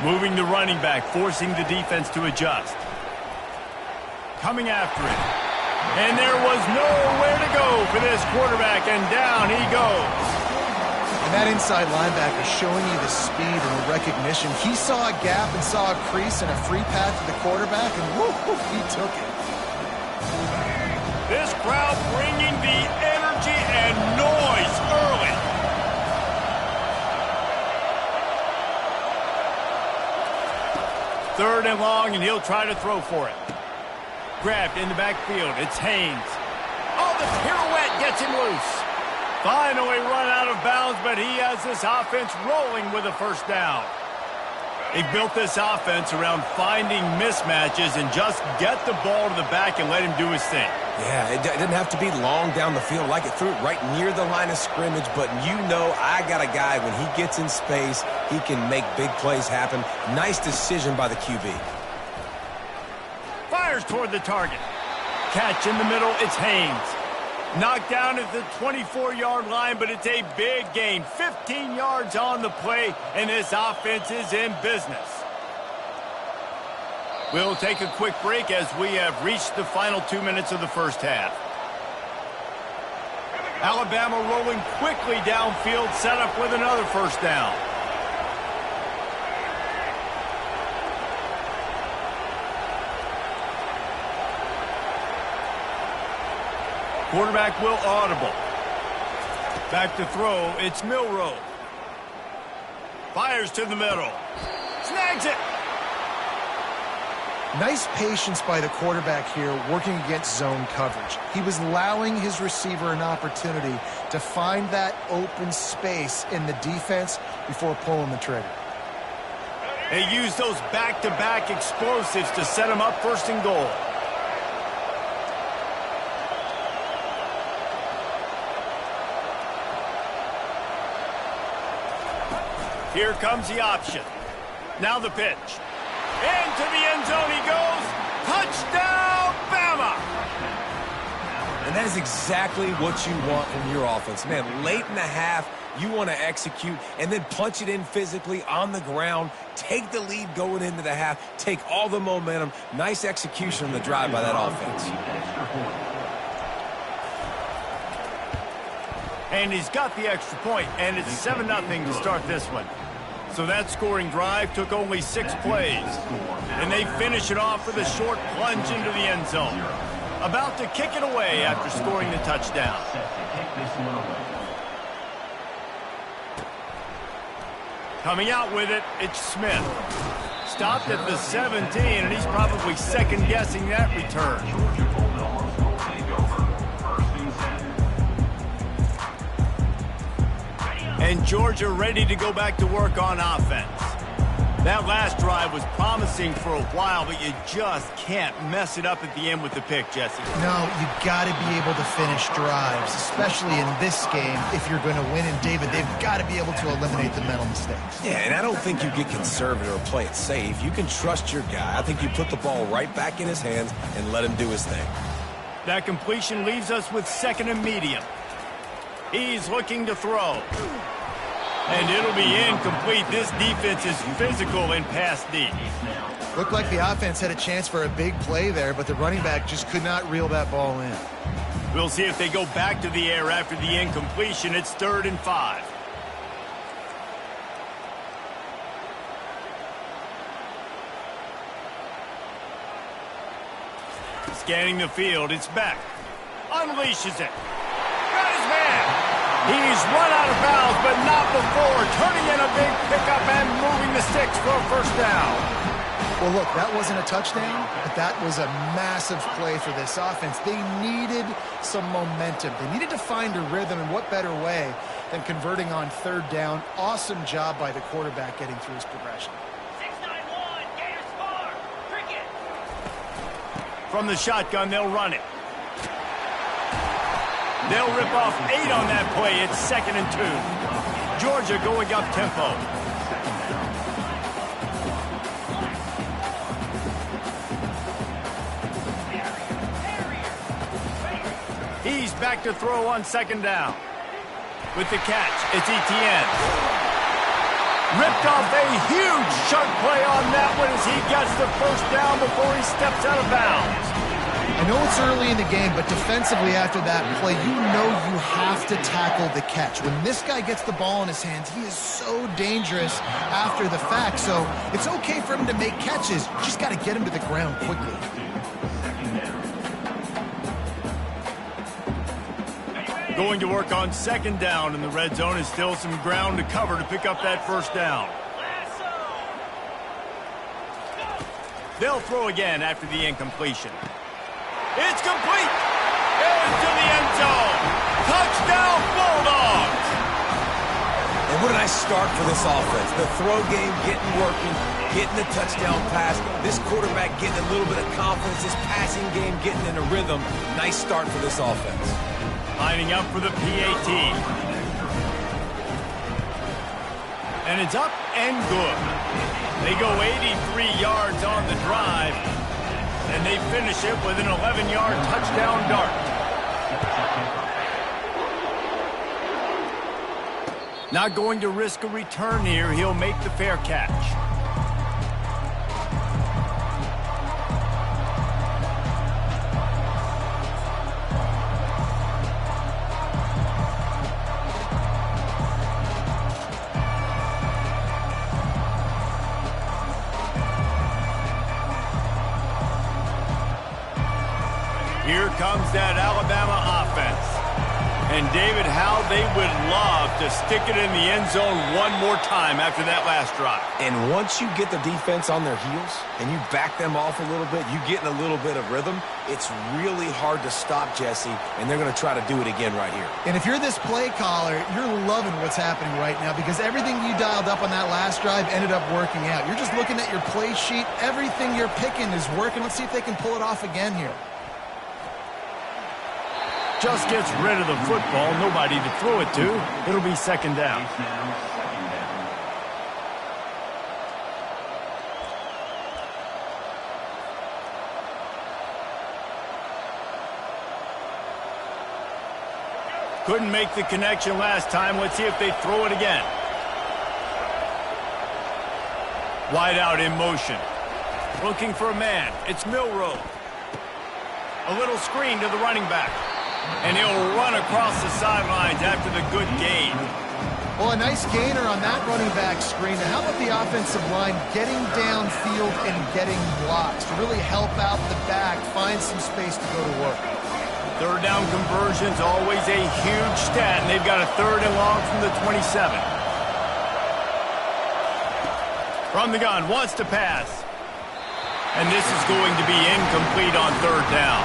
Moving the running back, forcing the defense to adjust. Coming after it. And there was nowhere to go for this quarterback, and down he goes. And that inside linebacker showing you the speed and the recognition. He saw a gap and saw a crease and a free path to the quarterback, and woo, he took it. This crowd bringing the energy and noise early. Third and long, and he'll try to throw for it. Grabbed in the backfield. It's Haynes. Oh, the pirouette gets him loose. Finally run out of bounds, but he has this offense rolling with a first down. He built this offense around finding mismatches and just get the ball to the back and let him do his thing. Yeah, it didn't have to be long down the field. Like it threw it right near the line of scrimmage, but you know I got a guy, when he gets in space, he can make big plays happen. Nice decision by the QB. Fires toward the target. Catch in the middle, it's Haynes. Knocked down at the 24-yard line, but it's a big gain. 15 yards on the play, and this offense is in business. We'll take a quick break as we have reached the final 2 minutes of the first half. Alabama rolling quickly downfield, set up with another first down. Quarterback will audible. Back to throw, it's Milroe. Fires to the middle. Snags it. Nice patience by the quarterback here, working against zone coverage. He was allowing his receiver an opportunity to find that open space in the defense before pulling the trigger. They use those back-to-back explosives to set him up first and goal. Here comes the option. Now the pitch. Into the end zone he goes. Touchdown, Bama! And that is exactly what you want from your offense. Man, late in the half, you want to execute and then punch it in physically on the ground. Take the lead going into the half. Take all the momentum. Nice execution on the drive by that offense. And he's got the extra point, and it's 7-0 to start this one. So that scoring drive took only 6 plays. And they finish it off with a short plunge into the end zone. About to kick it away after scoring the touchdown. Coming out with it, it's Smith. Stopped at the 17, and he's probably second-guessing that return. And Georgia ready to go back to work on offense. That last drive was promising for a while, but you just can't mess it up at the end with the pick, Jesse. No, you got to be able to finish drives, especially in this game. If you're going to win, and David, they've got to be able to eliminate the mental mistakes. Yeah, and I don't think you get conservative or play it safe. You can trust your guy. I think you put the ball right back in his hands and let him do his thing. That completion leaves us with second and medium. He's looking to throw. And it'll be incomplete. This defense is physical and pass deep. Looked like the offense had a chance for a big play there, but the running back just could not reel that ball in. We'll see if they go back to the air after the incompletion. It's 3rd and 5. Scanning the field, it's back. Unleashes it. Got his man. He's He's run out of bounds, but not before. Turning in a big pickup and moving the sticks for a first down. Well, look, that wasn't a touchdown, but that was a massive play for this offense. They needed some momentum. They needed to find a rhythm, and what better way than converting on third down. Awesome job by the quarterback getting through his progression. 691, Gators far. Cricket. From the shotgun, they'll run it. They'll rip off 8 on that play. It's 2nd and 2. Georgia going up tempo. He's back to throw on 2nd down. With the catch, it's Etienne. Ripped off a huge chunk play on that one as he gets the first down before he steps out of bounds. I know it's early in the game, but defensively after that play, you know you have to tackle the catch. When this guy gets the ball in his hands, he is so dangerous after the fact. So it's okay for him to make catches. You just got to get him to the ground quickly. Going to work on 2nd down in the red zone is still some ground to cover to pick up that first down. They'll throw again after the incompletion. It's complete! Into the end zone! Touchdown, Bulldogs! And what a nice start for this offense. The throw game getting working, getting the touchdown pass. This quarterback getting a little bit of confidence. This passing game getting in a rhythm. Nice start for this offense. Lining up for the PAT. And it's up and good. They go 83 yards on the drive. And they finish it with an 11-yard touchdown dart. Not going to risk a return here. He'll make the fair catch. Here comes that Alabama offense. And David, how they would love to stick it in the end zone one more time after that last drive. And once you get the defense on their heels and you back them off a little bit, you get in a little bit of rhythm, it's really hard to stop Jesse, and they're going to try to do it again right here. And if you're this play caller, you're loving what's happening right now because everything you dialed up on that last drive ended up working out. You're just looking at your play sheet. Everything you're picking is working. Let's see if they can pull it off again here. Just gets rid of the football. Nobody to throw it to. It'll be 2nd down. Couldn't make the connection last time. Let's see if they throw it again. Wide out in motion. Looking for a man. It's Milroe. A little screen to the running back. And he'll run across the sidelines after the good gain. Well, a nice gainer on that running back screen. Now, how about the offensive line getting downfield and getting blocks to really help out the back, find some space to go to work? Third down conversion's always a huge stat, and they've got a 3rd and long from the 27. From the gun, wants to pass. And this is going to be incomplete on 3rd down.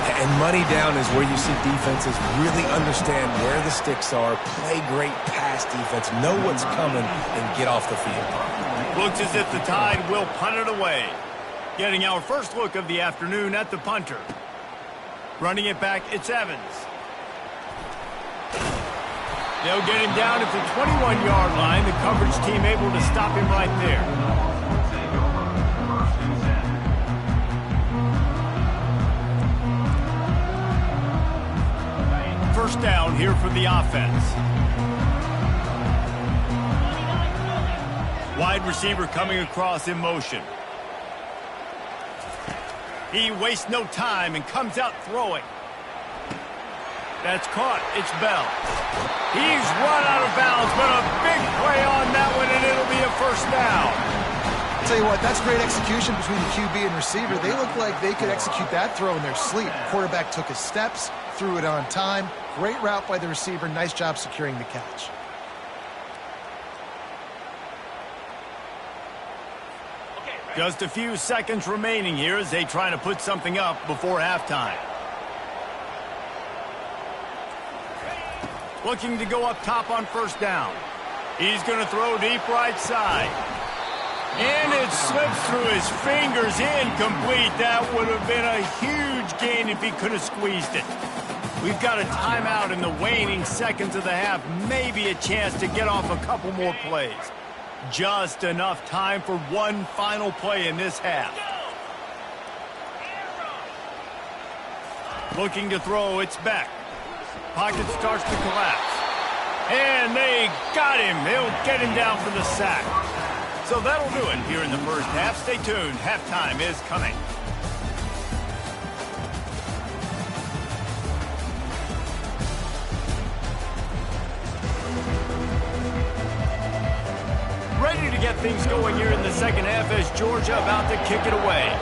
And money down is where you see defenses really understand where the sticks are, play great pass defense, know what's coming, and get off the field. Looks as if the Tide will punt it away. Getting our first look of the afternoon at the punter. Running it back, it's Evans. They'll get him down at the 21-yard line. The coverage team able to stop him right there. First down here for the offense. Wide receiver coming across in motion. He wastes no time and comes out throwing. That's caught. It's Bell. He's run out of bounds, but a big play on that one, and it'll be a first down. I'll tell you what, that's great execution between the QB and receiver. They look like they could execute that throw in their sleep. Quarterback took his steps, threw it on time. Great route by the receiver. Nice job securing the catch. Just a few seconds remaining here as they try to put something up before halftime. Looking to go up top on first down. He's going to throw deep right side. And it slips through his fingers, incomplete. That would have been a huge gain if he could have squeezed it. We've got a timeout in the waning seconds of the half. Maybe a chance to get off a couple more plays. Just enough time for one final play in this half. Looking to throw, it's back. Pocket starts to collapse. And they got him. They'll get him down for the sack. So that'll do it here in the first half. Stay tuned. Halftime is coming. Ready to get things going here in the second half as Georgia about to kick it away.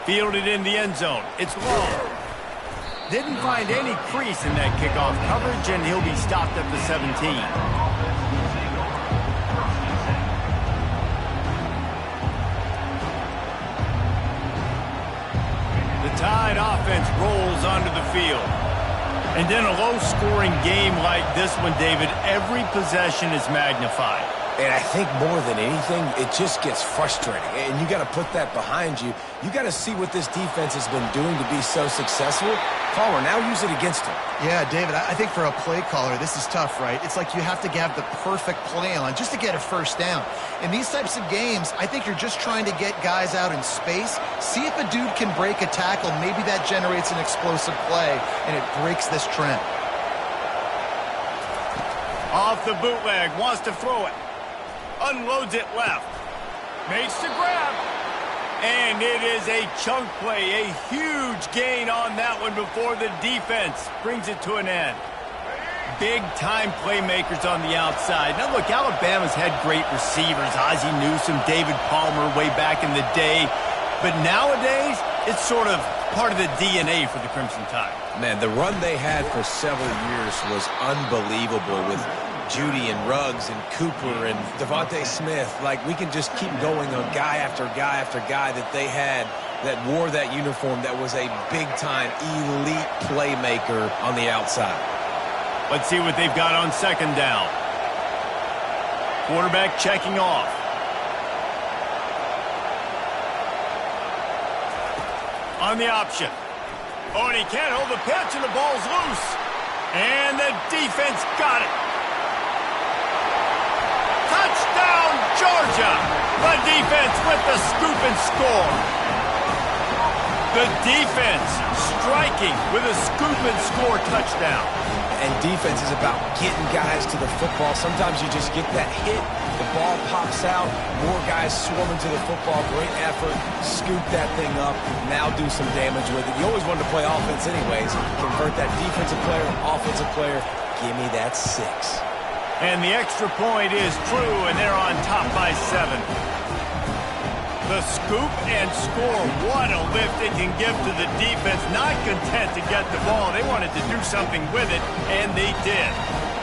Fielded in the end zone. It's long. Didn't find any crease in that kickoff coverage, and he'll be stopped at the 17. The Tide offense rolls onto the field. And in a low-scoring game like this one, David, every possession is magnified. And I think more than anything, it just gets frustrating. And you got to put that behind you. You got to see what this defense has been doing to be so successful. Caller, now use it against him. Yeah, David, I think for a play caller, this is tough, right? It's like you have to have the perfect play on just to get a first down. In these types of games, I think you're just trying to get guys out in space, see if a dude can break a tackle. Maybe that generates an explosive play, and it breaks this trend. Off the bootleg, wants to throw it. Unloads it left. Makes the grab. And it is a chunk play, a huge gain on that one before the defense brings it to an end. Big-time playmakers on the outside. Now, look, Alabama's had great receivers. Ozzie Newsome, David Palmer way back in the day. But nowadays, it's sort of part of the DNA for the Crimson Tide. Man, the run they had for several years was unbelievable with Judy and Ruggs and Cooper and Devontae Smith. Like, we can just keep going on guy after guy after guy that they had that wore that uniform that was a big-time elite playmaker on the outside. Let's see what they've got on second down. Quarterback checking off. On the option. Oh, and he can't hold the pitch, and the ball's loose. And the defense got it. Touchdown, Georgia! The defense with the scoop and score. The defense striking with a scoop and score touchdown. And defense is about getting guys to the football. Sometimes you just get that hit, the ball pops out, more guys swarming to the football, great effort, scoop that thing up, now do some damage with it. You always wanted to play offense anyways. Convert that defensive player, offensive player, give me that 6. And the extra point is true, and they're on top by 7. The scoop and score, what a lift it can give to the defense. Not content to get the ball. They wanted to do something with it, and they did.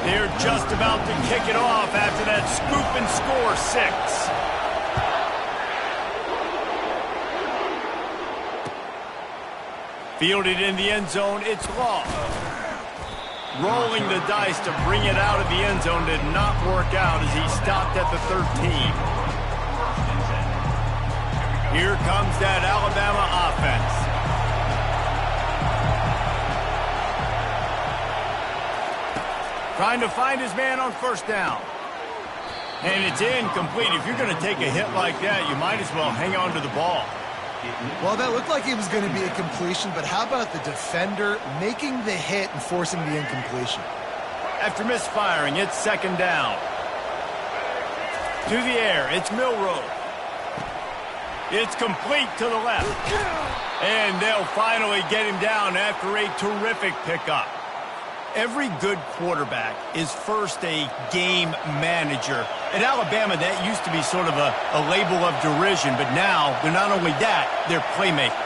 They're just about to kick it off after that scoop and score 6. Fielded in the end zone, it's long. Rolling the dice to bring it out of the end zone did not work out as he stopped at the 13. Here comes that Alabama offense. Trying to find his man on first down. And it's incomplete. If you're going to take a hit like that, you might as well hang on to the ball. Well, that looked like it was going to be a completion, but how about the defender making the hit and forcing the incompletion? After misfiring, it's second down. To the air, it's Milroe. It's complete to the left. And they'll finally get him down after a terrific pickup. Every good quarterback is first a game manager. At Alabama, that used to be sort of a label of derision, but now they're not only that, they're playmakers.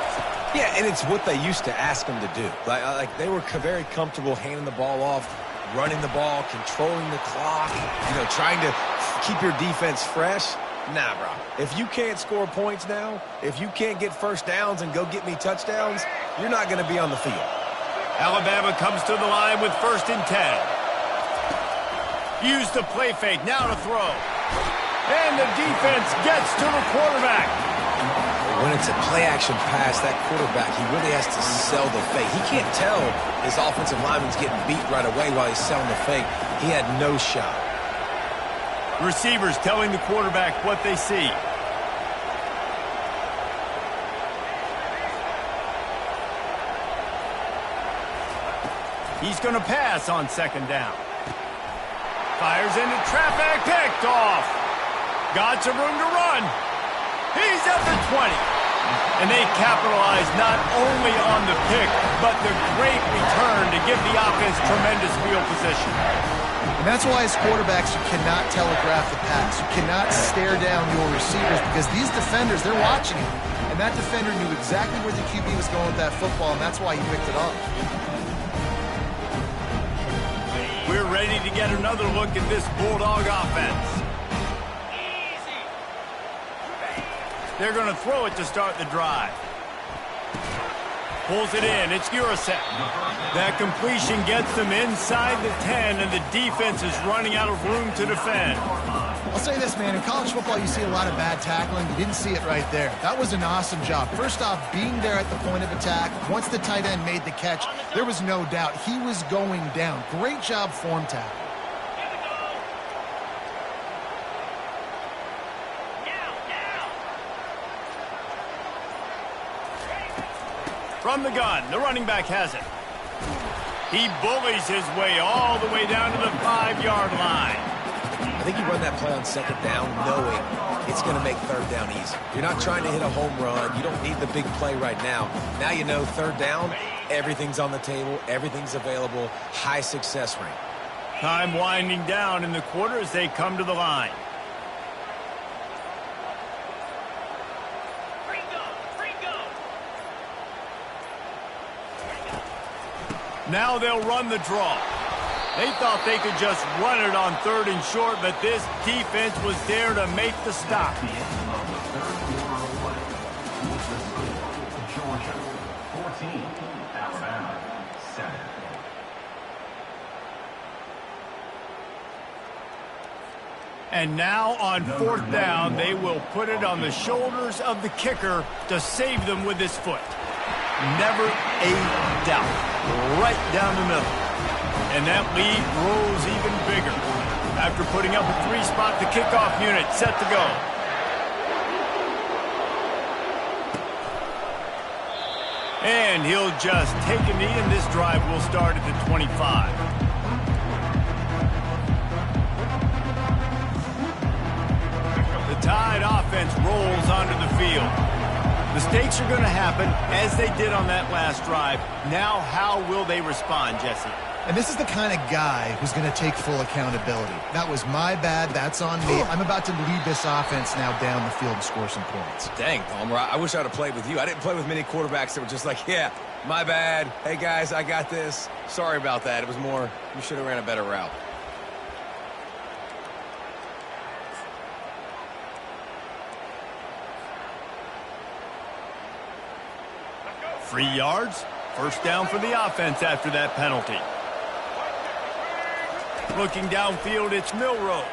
Yeah, and it's what they used to ask them to do. Like they were very comfortable handing the ball off, running the ball, controlling the clock, trying to keep your defense fresh. Nah, bro. If you can't score points now, if you can't get first downs and go get me touchdowns, you're not going to be on the field. Alabama comes to the line with 1st and 10. Use the play fake, now to throw. And the defense gets to the quarterback. When it's a play-action pass, that quarterback, he really has to sell the fake. He can't tell his offensive lineman's getting beat right away while he's selling the fake. He had no shot. Receivers telling the quarterback what they see. He's going to pass on 2nd down. Fires into traffic, picked off. Got some room to run. He's at the 20. And they capitalize not only on the pick, but the great return to give the offense tremendous field position. And that's why as quarterbacks, you cannot telegraph the pass. You cannot stare down your receivers because these defenders, they're watching it. And that defender knew exactly where the QB was going with that football, and that's why he picked it off. We're ready to get another look at this Bulldog offense. They're going to throw it to start the drive. Pulls it in. It's Uriset. That completion gets them inside the 10, and the defense is running out of room to defend. I'll say this, man. In college football, you see a lot of bad tackling. You didn't see it right there. That was an awesome job. First off, being there at the point of attack. Once the tight end made the catch, there was no doubt he was going down. Great job form tackle. From the gun, the running back has it. He bullies his way all the way down to the 5-yard line. I think you run that play on 2nd down knowing it's going to make 3rd down easy. You're not trying to hit a home run. You don't need the big play right now. Now you know 3rd down, everything's on the table, everything's available, high success rate. Time winding down in the quarter as they come to the line. Now they'll run the draw. They thought they could just run it on 3rd and short, but this defense was there to make the stop. The end of the 3rd quarter play. Georgia 14, Alabama 7. And now on 4th down, they will put it on the shoulders of the kicker to save them with his foot. Never a doubt. Right down the middle. And that lead grows even bigger. After putting up a 3-spot, the kickoff unit set to go. And he'll just take a knee, and this drive will start at the 25. The Tide offense rolls onto the field. Mistakes are going to happen, as they did on that last drive. Now, how will they respond, Jesse? And this is the kind of guy who's going to take full accountability. That was my bad. That's on me. I'm about to lead this offense now down the field and score some points. Dang, Palmer, I wish I would have played with you. I didn't play with many quarterbacks that were just like, yeah, my bad. Hey, guys, I got this. Sorry about that. It was more, you should have ran a better route. Free yards. 1st down for the offense after that penalty. Looking downfield, it's Milroe.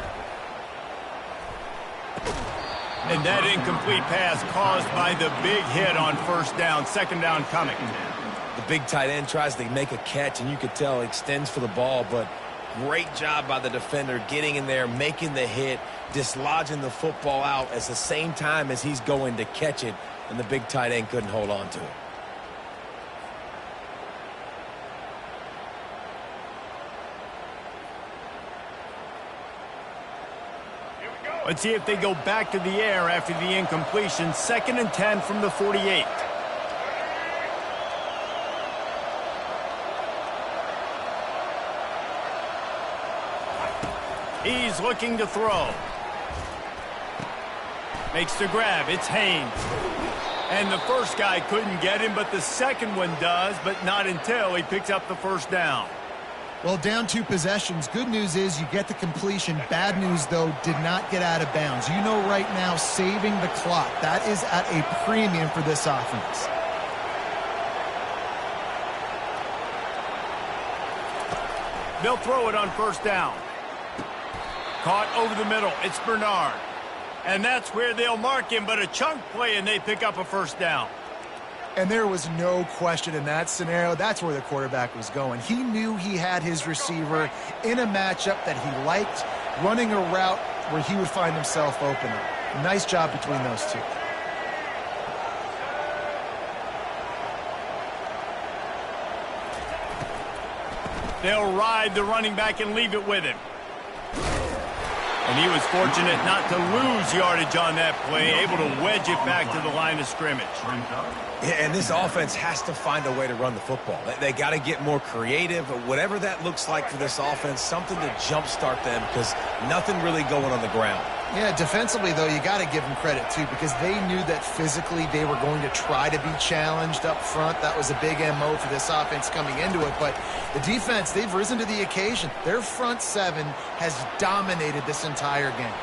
And that incomplete pass caused by the big hit on 1st down. 2nd down coming. The big tight end tries to make a catch, and you could tell he extends for the ball, but great job by the defender getting in there, making the hit, dislodging the football out at the same time as he's going to catch it, and the big tight end couldn't hold on to it. Let's see if they go back to the air after the incompletion. 2nd and 10 from the 48. He's looking to throw. Makes the grab. It's Haynes. And the first guy couldn't get him, but the second one does, but not until he picks up the first down. Well, down 2 possessions. Good news is you get the completion. Bad news, though, did not get out of bounds. You know right now, saving the clock. That is at a premium for this offense. They'll throw it on first down. Caught over the middle. It's Bernard. And that's where they'll mark him, but a chunk play, and they pick up a first down. And there was no question in that scenario. That's where the quarterback was going. He knew he had his receiver in a matchup that he liked, running a route where he would find himself open. Nice job between those two. They'll ride the running back and leave it with him. And he was fortunate not to lose yardage on that play, able to wedge it back to the line of scrimmage. Yeah, and this offense has to find a way to run the football. They got to get more creative, whatever that looks like for this offense, something to jumpstart them because nothing really going on the ground. Yeah, defensively, though, you got to give them credit, too, because they knew that physically they were going to try to be challenged up front. That was a big MO for this offense coming into it. But the defense, they've risen to the occasion. Their front 7 has dominated this entire game.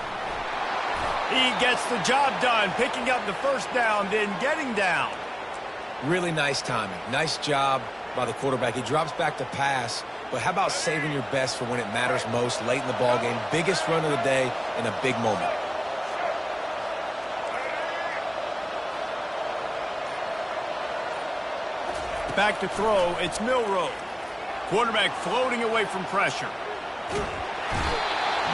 He gets the job done, picking up the first down, then getting down. Really nice timing. Nice job by the quarterback. He drops back to pass, but how about saving your best for when it matters most late in the ballgame? Biggest run of the day in a big moment. Back to throw, it's Milroe. Quarterback floating away from pressure.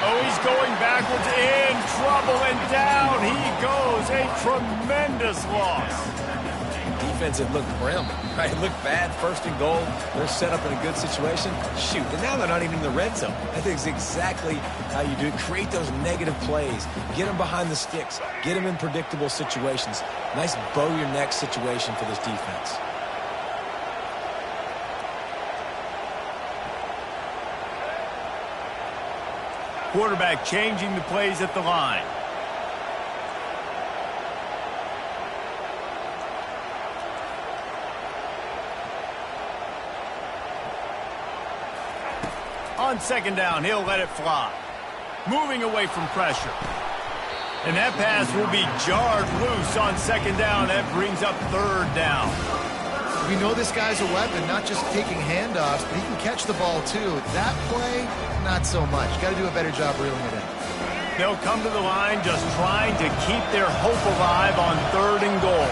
Oh, he's going backwards, in trouble, and down he goes. A tremendous loss. Defense had looked grim, right? It looked bad, 1st and goal. They're set up in a good situation. Shoot, and now they're not even in the red zone. That is exactly how you do it. Create those negative plays. Get them behind the sticks. Get them in predictable situations. Nice bow-your-neck situation for this defense. Quarterback changing the plays at the line. On 2nd down, he'll let it fly. Moving away from pressure. And that pass will be jarred loose on 2nd down. That brings up 3rd down. We know this guy's a weapon, not just taking handoffs, but he can catch the ball too. That play, not so much. Got to do a better job reeling it in. They'll come to the line just trying to keep their hope alive on 3rd and goal.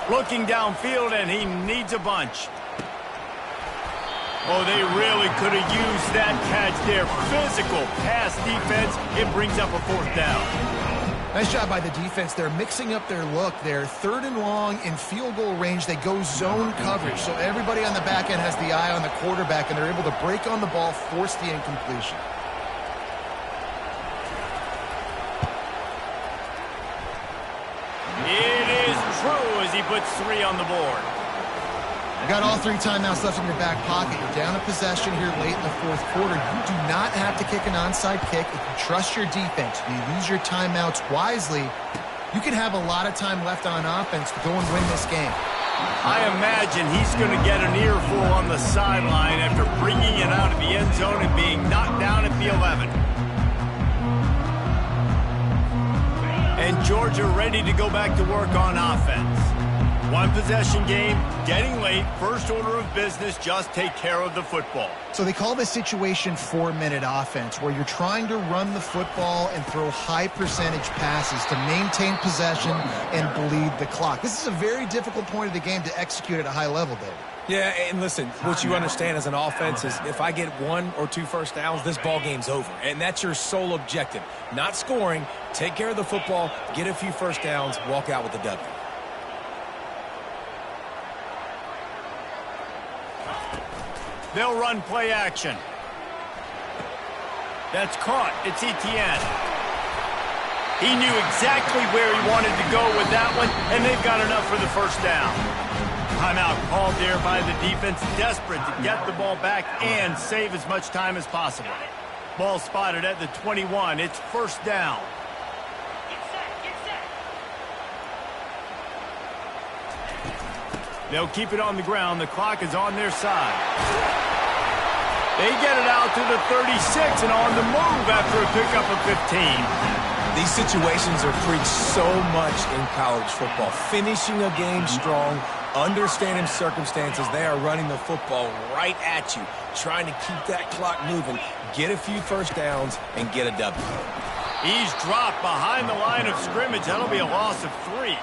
Looking downfield, and he needs a bunch. Oh, they really could have used that catch there. Physical pass defense. It brings up a 4th down. Nice job by the defense. They're mixing up their look. They're 3rd and long in field goal range. They go zone coverage. So everybody on the back end has the eye on the quarterback, and they're able to break on the ball, force the incompletion. It is true as he puts 3 on the board. You got all 3 timeouts left in your back pocket. You're down a possession here late in the 4th quarter. You do not have to kick an onside kick if you trust your defense. If you use your timeouts wisely, you can have a lot of time left on offense to go and win this game. I imagine he's going to get an earful on the sideline after bringing it out of the end zone and being knocked down at the 11. And Georgia ready to go back to work on offense. 1 possession game, getting late, first order of business, just take care of the football. So they call this situation 4-minute offense, where you're trying to run the football and throw high percentage passes to maintain possession and bleed the clock. This is a very difficult point of the game to execute at a high level, David. Yeah, and listen, what you understand as an offense is if I get 1 or 2 first downs, this ball game's over. And that's your sole objective. Not scoring, take care of the football, get a few first downs, walk out with the W. They'll run play action. That's caught. It's Etienne. He knew exactly where he wanted to go with that one, and they've got enough for the first down. Timeout called there by the defense, desperate to get the ball back and save as much time as possible. Ball spotted at the 21. It's first down. Get set, get set. They'll keep it on the ground. The clock is on their side. They get it out to the 36 and on the move after a pickup of 15. These situations are preached so much in college football. Finishing a game strong, understanding circumstances. They are running the football right at you, trying to keep that clock moving, get a few first downs, and get a W. He's dropped behind the line of scrimmage. That'll be a loss of 3.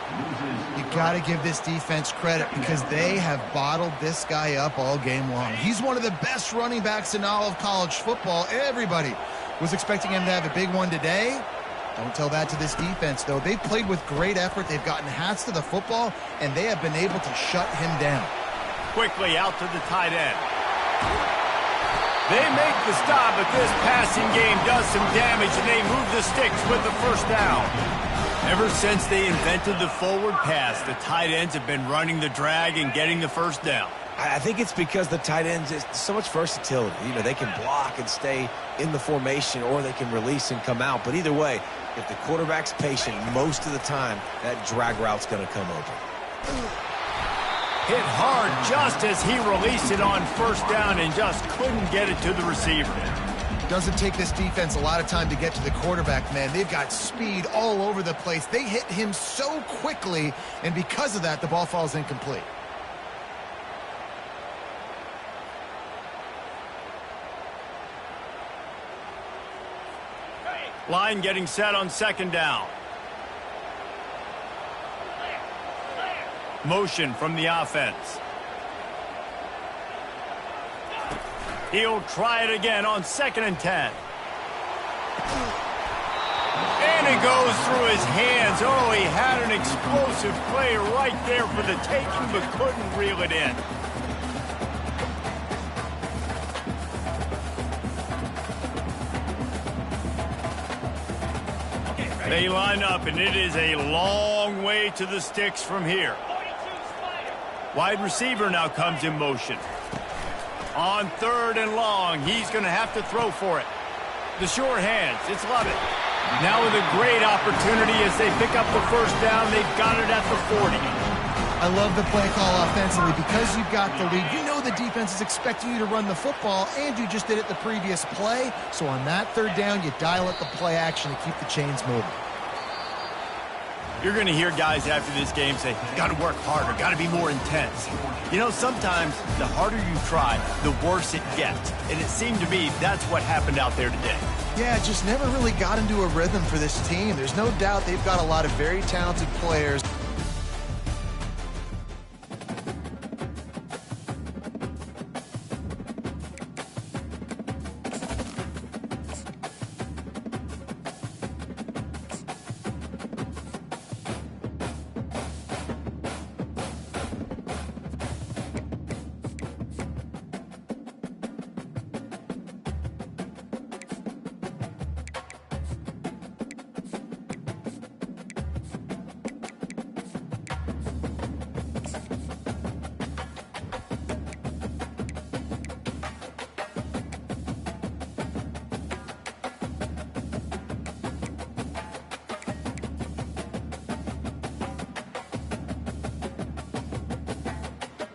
You got to give this defense credit because they have bottled this guy up all game long. He's one of the best running backs in all of college football. Everybody was expecting him to have a big one today. Don't tell that to this defense, though. They've played with great effort. They've gotten hats to the football, and they have been able to shut him down. Quickly out to the tight end. They make the stop, but this passing game does some damage, and they move the sticks with the first down. Ever since they invented the forward pass, the tight ends have been running the drag and getting the first down. I think it's because the tight ends is so much versatility. You know, they can block and stay in the formation, or they can release and come out. But either way, if the quarterback's patient most of the time, that drag route's going to come open. Hit hard just as he released it on first down and just couldn't get it to the receiver. Doesn't take this defense a lot of time to get to the quarterback, man. They've got speed all over the place. They hit him so quickly, and because of that, the ball falls incomplete. Line getting set on second down. Motion from the offense. He'll try it again on 2nd and 10. And it goes through his hands. Oh, he had an explosive play right there for the taking, but couldn't reel it in. They line up, and it is a long way to the sticks from here. Wide receiver now comes in motion. On 3rd and long, he's going to have to throw for it. The short hands, it's Lovett. Now with a great opportunity as they pick up the first down, they've got it at the 40. I love the play call offensively. Because you've got the lead, you know the defense is expecting you to run the football, and you just did it the previous play. So on that 3rd down, you dial up the play action to keep the chains moving. You're going to hear guys after this game say, got to work harder, got to be more intense. You know, sometimes the harder you try, the worse it gets. And it seemed to me that's what happened out there today. Yeah, just never really got into a rhythm for this team. There's no doubt they've got a lot of very talented players.